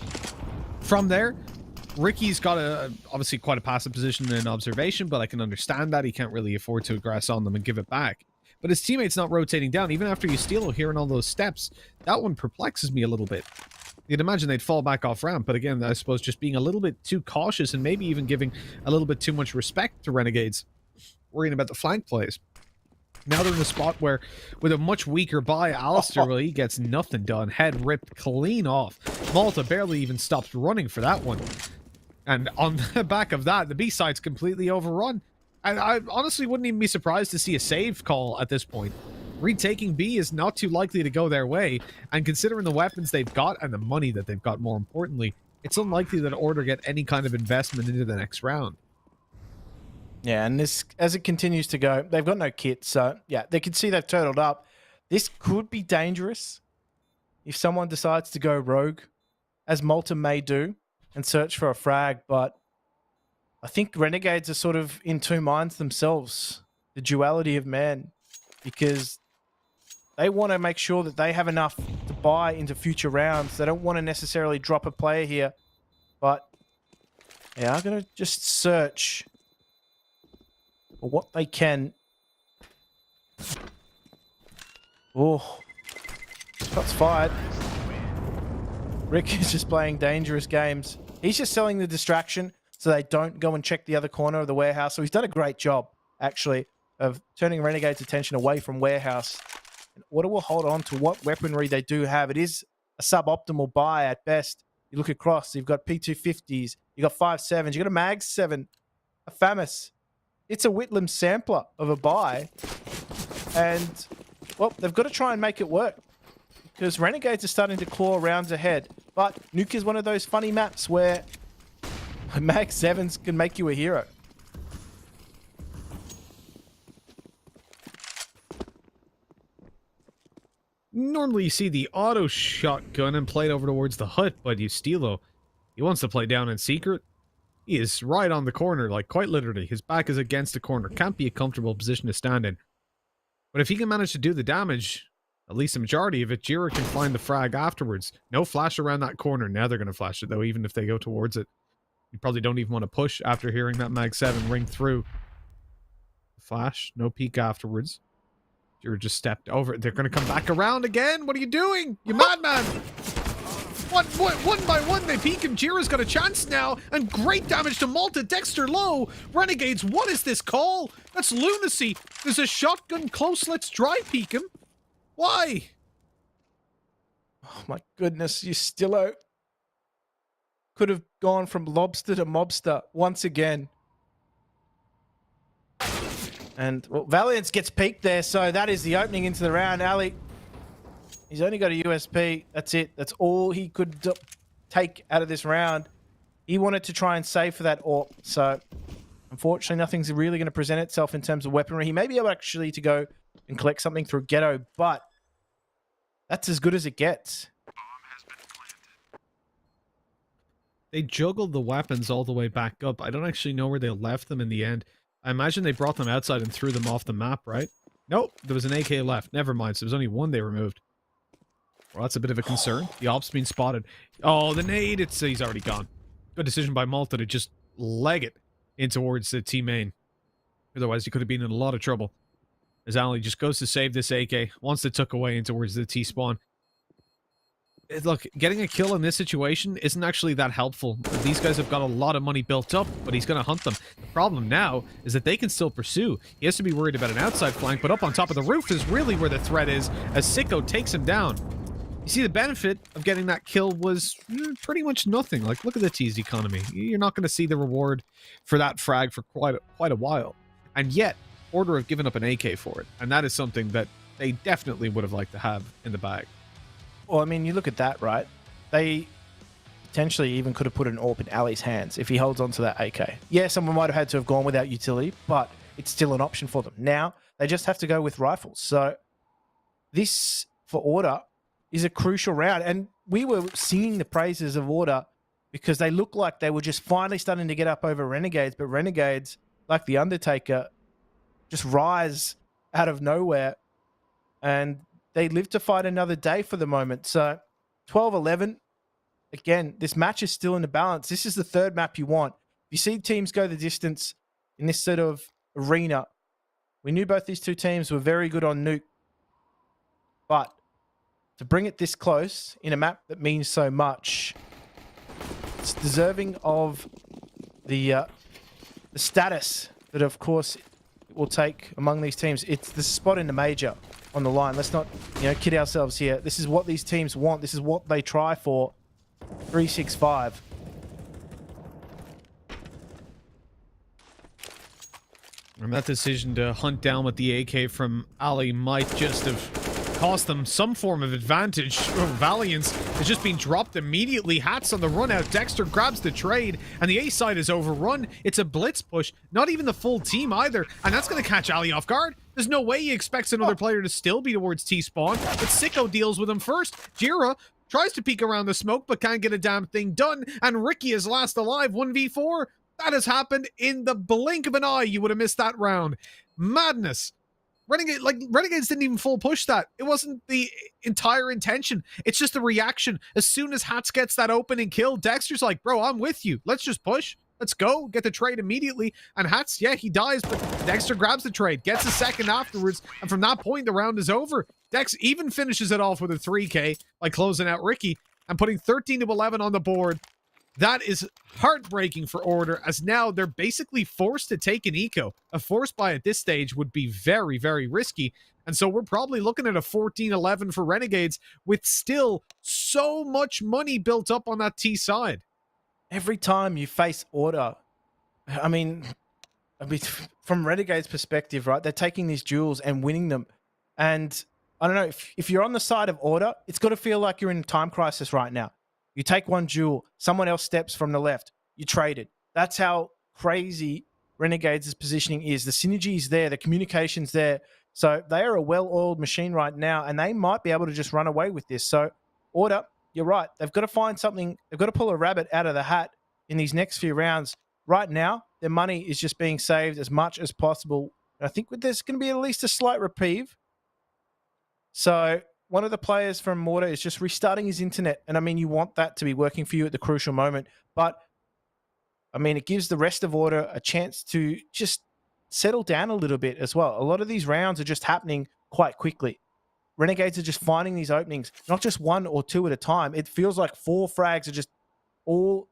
From there, Ricky's got obviously quite a passive position in observation, but I can understand that. He can't really afford to aggress on them and give it back. But his teammate's not rotating down. Even after Ustilo hearing all those steps, that one perplexes me a little bit. You'd imagine they'd fall back off ramp, but again, I suppose just being a little bit too cautious and maybe even giving a little bit too much respect to Renegades. Worrying about the flank plays. Now they're in a spot where, with a much weaker buy, Alistair, well, he gets nothing done. Head ripped clean off. Malta barely even stopped running for that one. And on the back of that, the B-side's completely overrun. And I honestly wouldn't even be surprised to see a save call at this point. Retaking B is not too likely to go their way, and considering the weapons they've got and the money that they've got, more importantly, it's unlikely that Order get any kind of investment into the next round. Yeah, and this, as it continues to go, they've got no kit, so yeah, they can see they've turtled up. This could be dangerous if someone decides to go rogue, as Malta may do, and search for a frag, but I think Renegades are sort of in two minds themselves, the duality of man, because they want to make sure that they have enough to buy into future rounds. They don't want to necessarily drop a player here. But they are going to just search for what they can. Oh, shots fired. Rick is just playing dangerous games. He's just selling the distraction so they don't go and check the other corner of the warehouse. So he's done a great job, actually, of turning Renegade's attention away from warehouse. And Order will hold on to what weaponry they do have. It is a suboptimal buy at best. You look across, you've got P250s, you've got 5.7s, you've got a Mag 7, a FAMAS. It's a Whitlam sampler of a buy. And, well, they've got to try and make it work because Renegades are starting to claw rounds ahead. But Nuke is one of those funny maps where Mag 7s can make you a hero. Normally you see the auto shotgun and play it over towards the hut, but Ustilo, he wants to play down in secret. He is right on the corner, like quite literally. His back is against the corner. Can't be a comfortable position to stand in. But if he can manage to do the damage, at least the majority of it, Jira can find the frag afterwards. No flash around that corner. Now they're going to flash it, though, even if they go towards it. You probably don't even want to push after hearing that Mag 7 ring through. Flash, no peek afterwards. Jira just stepped over it. They're going to come back around again. What are you doing? You madman! One by one, they peek and Jira's got a chance now. And great damage to Malta. Dexter low. Renegades, what is this call? That's lunacy. There's a shotgun close. Let's dry peek him. Why? Oh my goodness, Ustilo could have gone from lobster to mobster once again. And, well, Valiance gets peaked there, so that is the opening into the round. Ali, he's only got a USP. That's it. That's all he could take out of this round. He wanted to try and save for that AWP, so unfortunately nothing's really going to present itself in terms of weaponry. He may be able actually to go and collect something through Ghetto, but that's as good as it gets. They juggled the weapons all the way back up. I don't actually know where they left them in the end. I imagine they brought them outside and threw them off the map, right? Nope, there was an AK left. Never mind, so there was only one they removed. Well, that's a bit of a concern. The op's been spotted. Oh, the nade, he's already gone. Good decision by Malta to just leg it in towards the T main. Otherwise, he could have been in a lot of trouble. As Ali just goes to save this AK, wants to tuck away in towards the T spawn. Look, getting a kill in this situation isn't actually that helpful. These guys have got a lot of money built up, but he's going to hunt them. The problem now is that they can still pursue. He has to be worried about an outside flank, but up on top of the roof is really where the threat is, as Sicko takes him down. You see, the benefit of getting that kill was pretty much nothing. Like, look at the T's economy. You're not going to see the reward for that frag for quite a while. And yet, Order have given up an AK for it, and that is something that they definitely would have liked to have in the bag. Well, I mean, you look at that, right? They potentially even could have put an AWP in Ali's hands if he holds on to that AK. Yeah, someone might have had to have gone without utility, but it's still an option for them. Now, they just have to go with rifles. So this, for Order, is a crucial round. And we were singing the praises of Order because they looked like they were just finally starting to get up over Renegades, but Renegades, like the Undertaker, just rise out of nowhere. And they live to fight another day for the moment. So 12-11. Again, this match is still in the balance. This is the third map you want. If you see teams go the distance in this sort of arena, we knew both these two teams were very good on Nuke. But to bring it this close in a map that means so much, it's deserving of the status that, of course, it will take among these teams. It's the spot in the major on the line. Let's not, kid ourselves here. This is what these teams want. This is what they try for. 3-6-5. And that decision to hunt down with the AK from Ali might just have cost them some form of advantage. Valiance has just been dropped immediately. Hats on the run out. Dexter grabs the trade, and the A side is overrun. It's a blitz push. Not even the full team either, and that's going to catch Ali off guard. There's no way he expects another player to still be towards T-spawn, but Sicko deals with him first. Jira tries to peek around the smoke, but can't get a damn thing done, and Ricky is last alive. 1v4. That has happened in the blink of an eye. You would have missed that round. Madness. Renegades didn't even full push that. It wasn't the entire intention. It's just the reaction. As soon as Hats gets that opening kill, Dexter's like, bro, I'm with you. Let's just push. Let's go. Get the trade immediately. And Hats, yeah, he dies, but Dexter grabs the trade, gets a second afterwards, and from that point, the round is over. Dex even finishes it off with a 3K by closing out Ricky and putting 13-11 on the board. That is heartbreaking for Order, as now they're basically forced to take an eco. A force buy at this stage would be very, very risky. And so we're probably looking at a 14-11 for Renegades with still so much money built up on that T side. Every time you face Order, I mean, from Renegades' perspective, right, they're taking these duels and winning them. And I don't know, if you're on the side of Order, it's got to feel like you're in a time crisis right now. You take one duel, someone else steps from the left, you trade it. That's how crazy Renegades' positioning is. The synergy is there, the communication's there. So they are a well-oiled machine right now, and they might be able to just run away with this. So Order, you're right. They've got to find something. They've got to pull a rabbit out of the hat in these next few rounds. Right now, their money is just being saved as much as possible. And I think there's going to be at least a slight reprieve. So one of the players from Mortar is just restarting his internet. And I mean, you want that to be working for you at the crucial moment. But I mean, it gives the rest of Order a chance to just settle down a little bit as well. A lot of these rounds are just happening quite quickly. Renegades are just finding these openings, not just one or two at a time. It feels like 4 frags are just all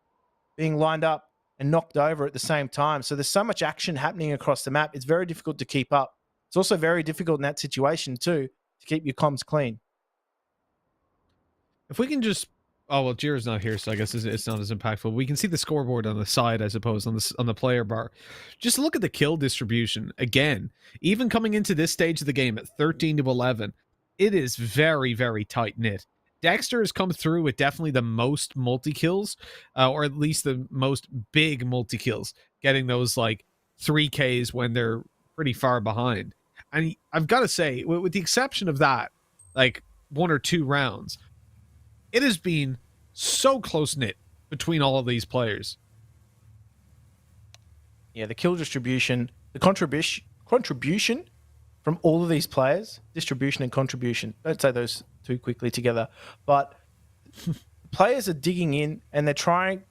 being lined up and knocked over at the same time. So there's so much action happening across the map. It's very difficult to keep up. It's also very difficult in that situation too, to keep your comms clean. If we can just, oh well, Jira's not here, so I guess it's not as impactful. We can see the scoreboard on the side, I suppose, on the player bar. Just look at the kill distribution again. Even coming into this stage of the game at 13-11, it is very, very tight knit. Dexter has come through with definitely the most multi-kills, or at least the most big multi-kills, getting those like 3Ks when they're pretty far behind. And I've got to say, with the exception of that, like 1 or 2 rounds, it has been so close-knit between all of these players. Yeah, the kill distribution, the contribution from all of these players, distribution and contribution. Don't say those too quickly together. But players are digging in and they're trying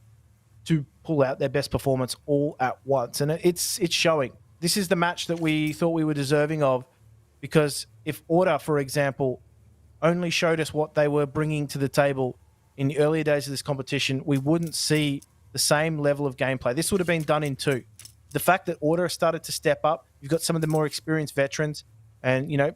to pull out their best performance all at once. And it's showing. This is the match that we thought we were deserving of, because if Order, for example, only showed us what they were bringing to the table in the earlier days of this competition, we wouldn't see the same level of gameplay. This would have been done in 2. The fact that Order started to step up, you've got some of the more experienced veterans, and, you know,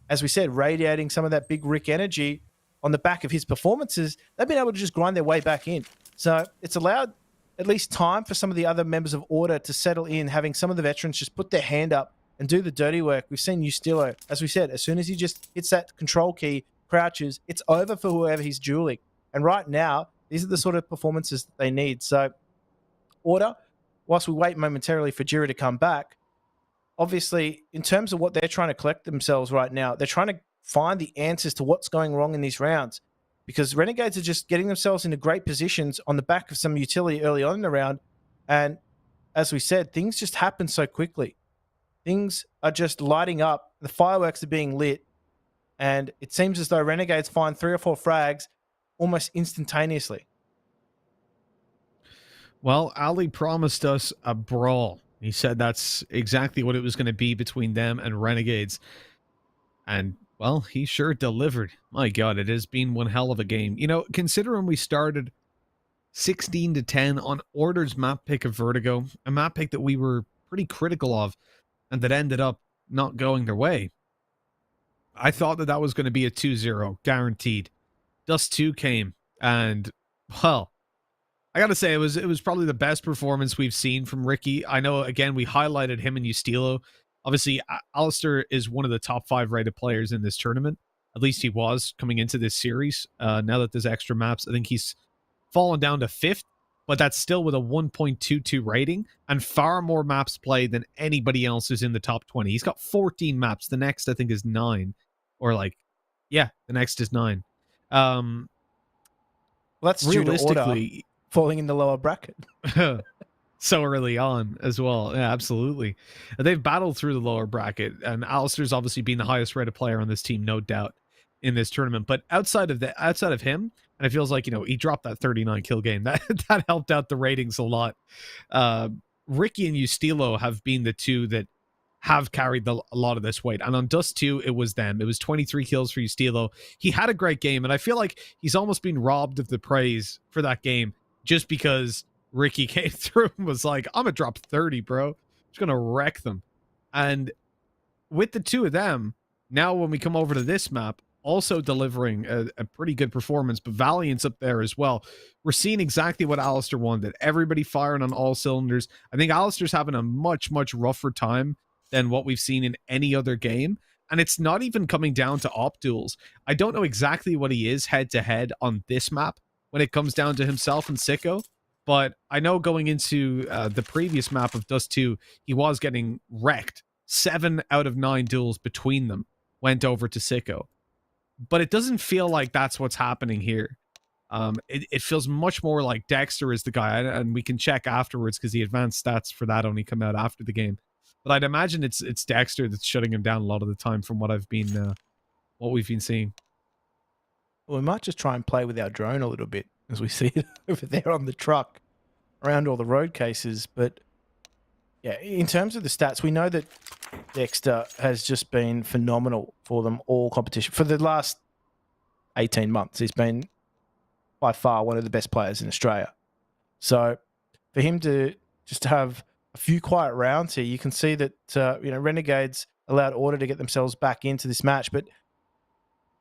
as we said, radiating some of that big Rick energy on the back of his performances, they've been able to just grind their way back in. So it's allowed at least time for some of the other members of Order to settle in, having some of the veterans just put their hand up and do the dirty work. We've seen Ustilo, as we said, as soon as he just hits that control key, crouches, it's over for whoever he's dueling. And right now, these are the sort of performances that they need. So Order, whilst we wait momentarily for Jira to come back, obviously, in terms of what they're trying to collect themselves right now, they're trying to find the answers to what's going wrong in these rounds, because Renegades are just getting themselves into great positions on the back of some utility early on in the round. And as we said, things just happen so quickly. Things are just lighting up. The fireworks are being lit. And it seems as though Renegades find 3 or 4 frags almost instantaneously. Well, Ali promised us a brawl. He said that's exactly what it was going to be between them and Renegades. And, well, he sure delivered. My God, it has been one hell of a game. You know, considering we started 16-10 on Order's map pick of Vertigo, a map pick that we were pretty critical of and that ended up not going their way, I thought that was going to be a 2-0, guaranteed. Dust 2 came, and, well, I gotta say, it was probably the best performance we've seen from Ricky. I know, again, we highlighted him and Ustilo. Obviously, Alistair is one of the top 5 rated players in this tournament. At least he was coming into this series. Now that there's extra maps, I think he's fallen down to 5th, but that's still with a 1.22 rating and far more maps played than anybody else who's in the top 20. He's got 14 maps. The next, I think, is 9. Or the next is 9. Well, that's realistically falling in the lower bracket. so early on as well. Yeah, absolutely. They've battled through the lower bracket, and Alistair's obviously been the highest rated player on this team, no doubt, in this tournament. But outside of him, and it feels like, he dropped that 39 kill game. That helped out the ratings a lot. Ricky and Ustilo have been the two that have carried a lot of this weight. And on Dust 2, it was them. It was 23 kills for Ustilo. He had a great game, and I feel like he's almost been robbed of the praise for that game just because Ricky came through and was like, I'm going to drop 30, bro. I'm just going to wreck them. And with the two of them, now when we come over to this map, also delivering a pretty good performance, but Valiant's up there as well. We're seeing exactly what Alistair wanted. Everybody firing on all cylinders. I think Alistair's having a much, much rougher time than what we've seen in any other game. And it's not even coming down to op duels. I don't know exactly what he is head-to-head on this map when it comes down to himself and Sicko. But I know going into the previous map of Dust 2, he was getting wrecked. 7 out of 9 duels between them went over to Sicko. But it doesn't feel like that's what's happening here. It feels much more like Dexter is the guy, and we can check afterwards because the advanced stats for that only come out after the game. But I'd imagine it's Dexter that's shutting him down a lot of the time from what what we've been seeing. Well, we might just try and play with our drone a little bit as we see it over there on the truck around all the road cases. But yeah, in terms of the stats, we know that Dexter has just been phenomenal for them all competition. For the last 18 months, he's been by far one of the best players in Australia. So for him to just have a few quiet rounds here, you can see that Renegades allowed Order to get themselves back into this match. But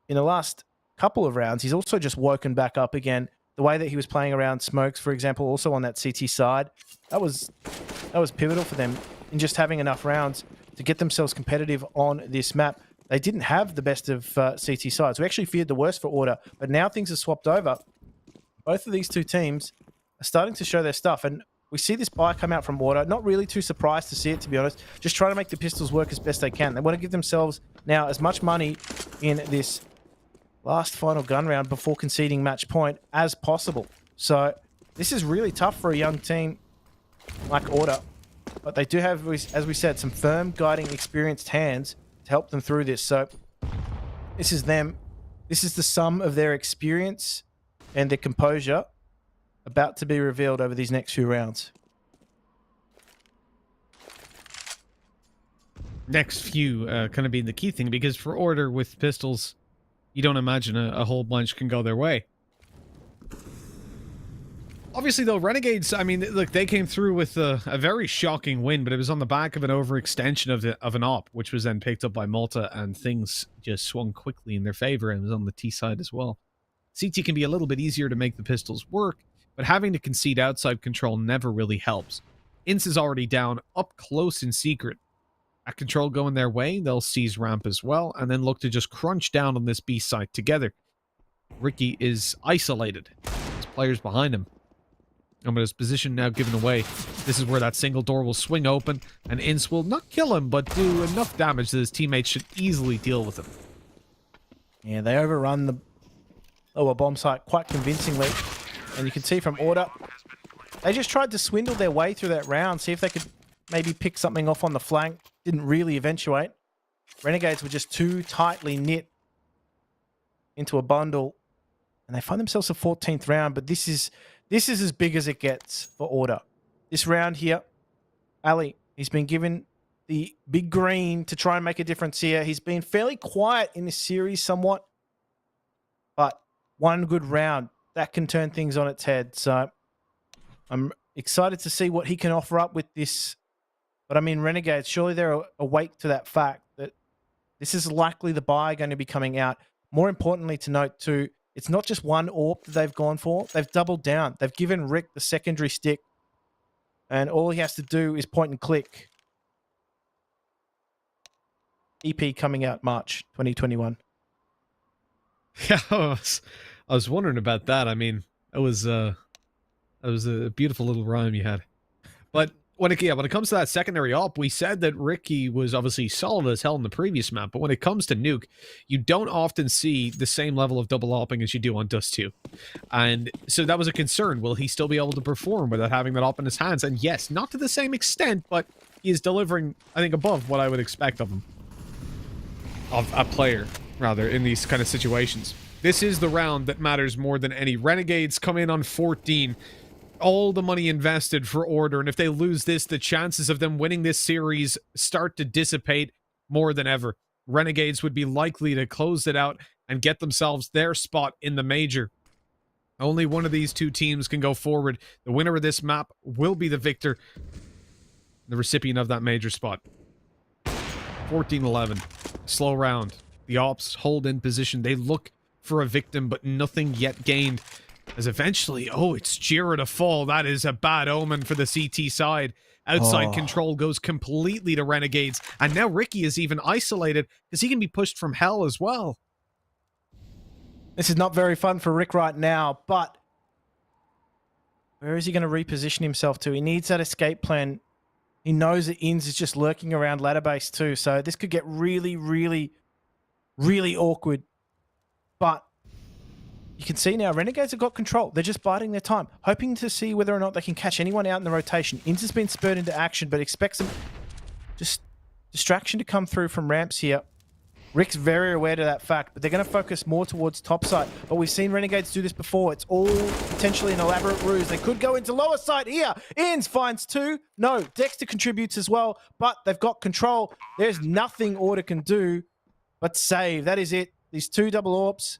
in the last couple of rounds, he's also just woken back up again. The way that he was playing around Smokes, for example, also on that CT side, that was pivotal for them in just having enough rounds to get themselves competitive on this map. They didn't have the best of CT sides. We actually feared the worst for Order, but now things have swapped over. Both of these two teams are starting to show their stuff, and we see this buy come out from Order. Not really too surprised to see it, to be honest. Just trying to make the pistols work as best they can. They want to give themselves now as much money in this last final gun round before conceding match point as possible. So this is really tough for a young team like Order. But they do have, as we said, some firm, guiding, experienced hands to help them through this. So this is them. This is the sum of their experience and their composure about to be revealed over these next few rounds. Next few kind of being the key thing, because for Order with pistols, you don't imagine a whole bunch can go their way. Obviously, though, Renegades, I mean, look, they came through with a very shocking win, but it was on the back of an overextension of an op, which was then picked up by Malta, and things just swung quickly in their favor, and it was on the T side as well. CT can be a little bit easier to make the pistols work, but having to concede outside control never really helps. Ince is already down up close in secret. At control going their way, they'll seize ramp as well, and then look to just crunch down on this B site together. Ricky is isolated. There's players behind him. And with his position now given away, this is where that single door will swing open, and Ince will not kill him, but do enough damage that his teammates should easily deal with him. Yeah, they overrun the lower bomb site quite convincingly. And you can see from Order, they just tried to swindle their way through that round, see if they could maybe pick something off on the flank. Didn't really eventuate. Renegades were just too tightly knit into a bundle, and they find themselves a 14th round, but this is as big as it gets for Order. This round here, Ali, he's been given the big green to try and make a difference here. He's been fairly quiet in this series somewhat, but one good round, that can turn things on its head. So I'm excited to see what he can offer up with this. But I mean, Renegades, surely they're awake to that fact that this is likely the buy going to be coming out. More importantly to note too, it's not just one AWP that they've gone for. They've doubled down. They've given Rick the secondary stick, and all he has to do is point and click. EP coming out March 2021. Yeah, I was wondering about that. I mean, that was a beautiful little rhyme you had. But when it comes to that secondary op, we said that Ricky was obviously solid as hell in the previous map, but when it comes to Nuke, you don't often see the same level of double opping as you do on Dust 2. And so that was a concern. Will he still be able to perform without having that op in his hands? And yes, not to the same extent, but he is delivering, I think, above what I would expect of him. Of a player, rather, in these kind of situations. This is the round that matters more than any. Renegades come in on 14. All the money invested for Order, and if they lose this, the chances of them winning this series start to dissipate more than ever. Renegades would be likely to close it out and get themselves their spot in the major. Only one of these two teams can go forward. The winner of this map will be the victor, the recipient of that major spot. 14-11. Slow round. The Ops hold in position. They look for a victim, but nothing yet gained. As eventually, oh, it's Jira to fall. That is a bad omen for the CT side. Outside control goes completely to Renegades. And now Ricky is even isolated because he can be pushed from hell as well. This is not very fun for Rick right now, but where is he going to reposition himself to? He needs that escape plan. He knows that Inns is just lurking around ladder base too, so this could get really, really, really awkward. But you can see now, Renegades have got control. They're just biding their time, hoping to see whether or not they can catch anyone out in the rotation. Inns has been spurred into action, but expects some just distraction to come through from ramps here. Rick's very aware to that fact, but they're going to focus more towards topside. But we've seen Renegades do this before. It's all potentially an elaborate ruse. They could go into lower side here. Inns finds 2. No, Dexter contributes as well, but they've got control. There's nothing Order can do but save. That is it. These 2 double AWPs.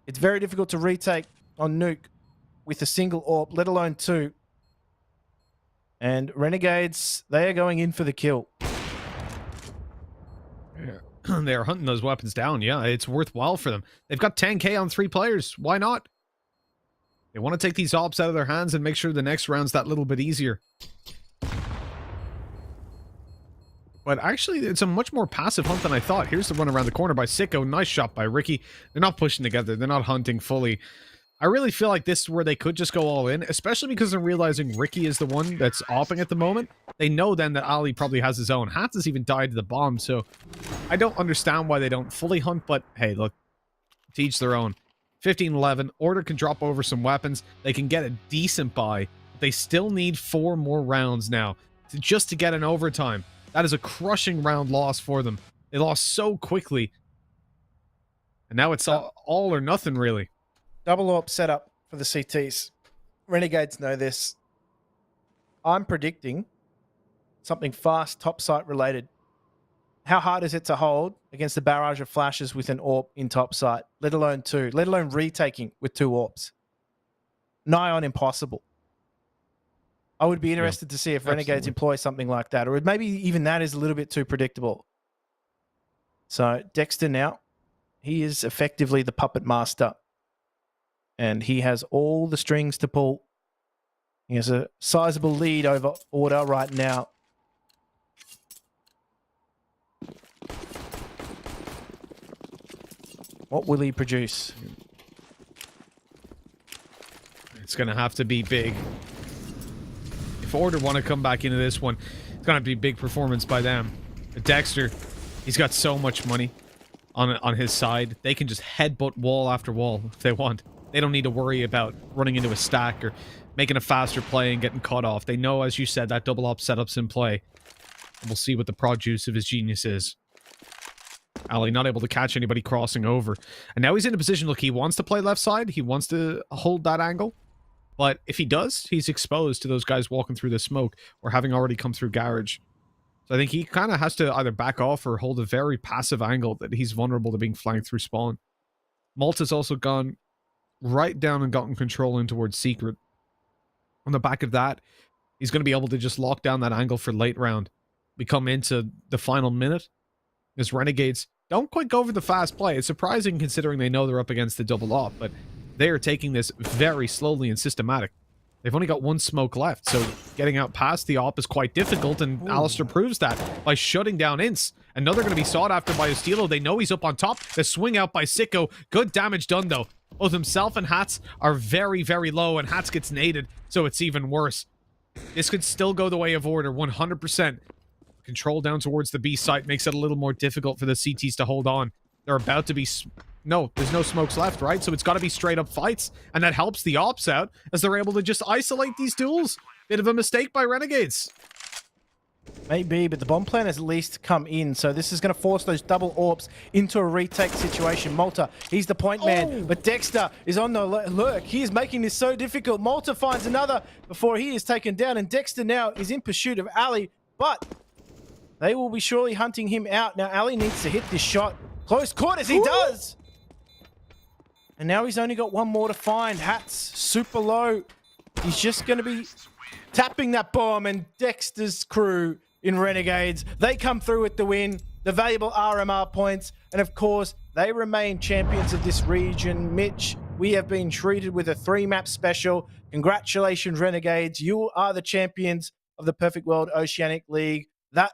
It's very difficult to retake on Nuke with a single AWP, let alone 2. And Renegades, they are going in for the kill. Yeah. They're hunting those weapons down. Yeah, it's worthwhile for them. They've got 10k on 3 players. Why not? They want to take these ops out of their hands and make sure the next round's that little bit easier. But actually, it's a much more passive hunt than I thought. Here's the run around the corner by Sicko. Nice shot by Ricky. They're not pushing together. They're not hunting fully. I really feel like this is where they could just go all in, especially because they're realizing Ricky is the one that's opping at the moment. They know then that Ali probably has his own. Hats has even died to the bomb, so I don't understand why they don't fully hunt, but hey, look, to each their own. 15-11. Order can drop over some weapons. They can get a decent buy. But they still need 4 more rounds now just to get an overtime. That is a crushing round loss for them. They lost so quickly. And now it's all or nothing, really. Double AWP setup for the CTs. Renegades know this. I'm predicting something fast, top site related. How hard is it to hold against the barrage of flashes with an AWP in top site, let alone 2, let alone retaking with 2 AWPs? Nigh on impossible. I would be interested to see if Renegades employ something like that, or maybe even that is a little bit too predictable. So Dexter now, he is effectively the puppet master, and he has all the strings to pull. He has a sizable lead over Order right now. What will he produce? It's going to have to be big. If Order want to come back into this one, it's going to have to be big performance by them. But Dexter, he's got so much money on his side. They can just headbutt wall after wall if they want. They don't need to worry about running into a stack or making a faster play and getting cut off. They know, as you said, that double op setup's in play. And we'll see what the produce of his genius is. Ali not able to catch anybody crossing over. And now he's in a position, look, he wants to play left side. He wants to hold that angle. But if he does, he's exposed to those guys walking through the smoke or having already come through garage. So I think he kind of has to either back off or hold a very passive angle that he's vulnerable to being flanked through spawn. Malta's also gone right down and gotten control in towards Secret. On the back of that, he's going to be able to just lock down that angle for late round. We come into the final minute. As Renegades don't quite go for the fast play. It's surprising considering they know they're up against the double op, but they are taking this very slowly and systematic. They've only got 1 smoke left, so getting out past the op is quite difficult, and Alistair proves that by shutting down Ince. And now they're going to be sought after by Estilo. They know he's up on top. The swing out by Sicko. Good damage done, though. Both himself and Hats are very, very low, and Hats gets naded, so it's even worse. This could still go the way of order, 100%. Control down towards the B site makes it a little more difficult for the CTs to hold on. They're about to be... No, there's no smokes left, right? So it's got to be straight up fights, and that helps the ops out as they're able to just isolate these duels. Bit of a mistake by Renegades. Maybe, but the bomb plan has at least come in, so this is going to force those double AWPs into a retake situation. Malta, he's the point man, but Dexter is on the lurk. He is making this so difficult. Malta finds another before he is taken down, and Dexter now is in pursuit of Ali, but they will be surely hunting him out. Now, Ali needs to hit this shot. Close quarters, he does! And now he's only got one more to find. Hats super low. He's just going to be tapping that bomb, and Dexter's crew in Renegades, they come through with the win, the valuable RMR points, and of course, they remain champions of this region. Mitch, we have been treated with a 3-map special. Congratulations, Renegades. You are the champions of the Perfect World Oceanic League. That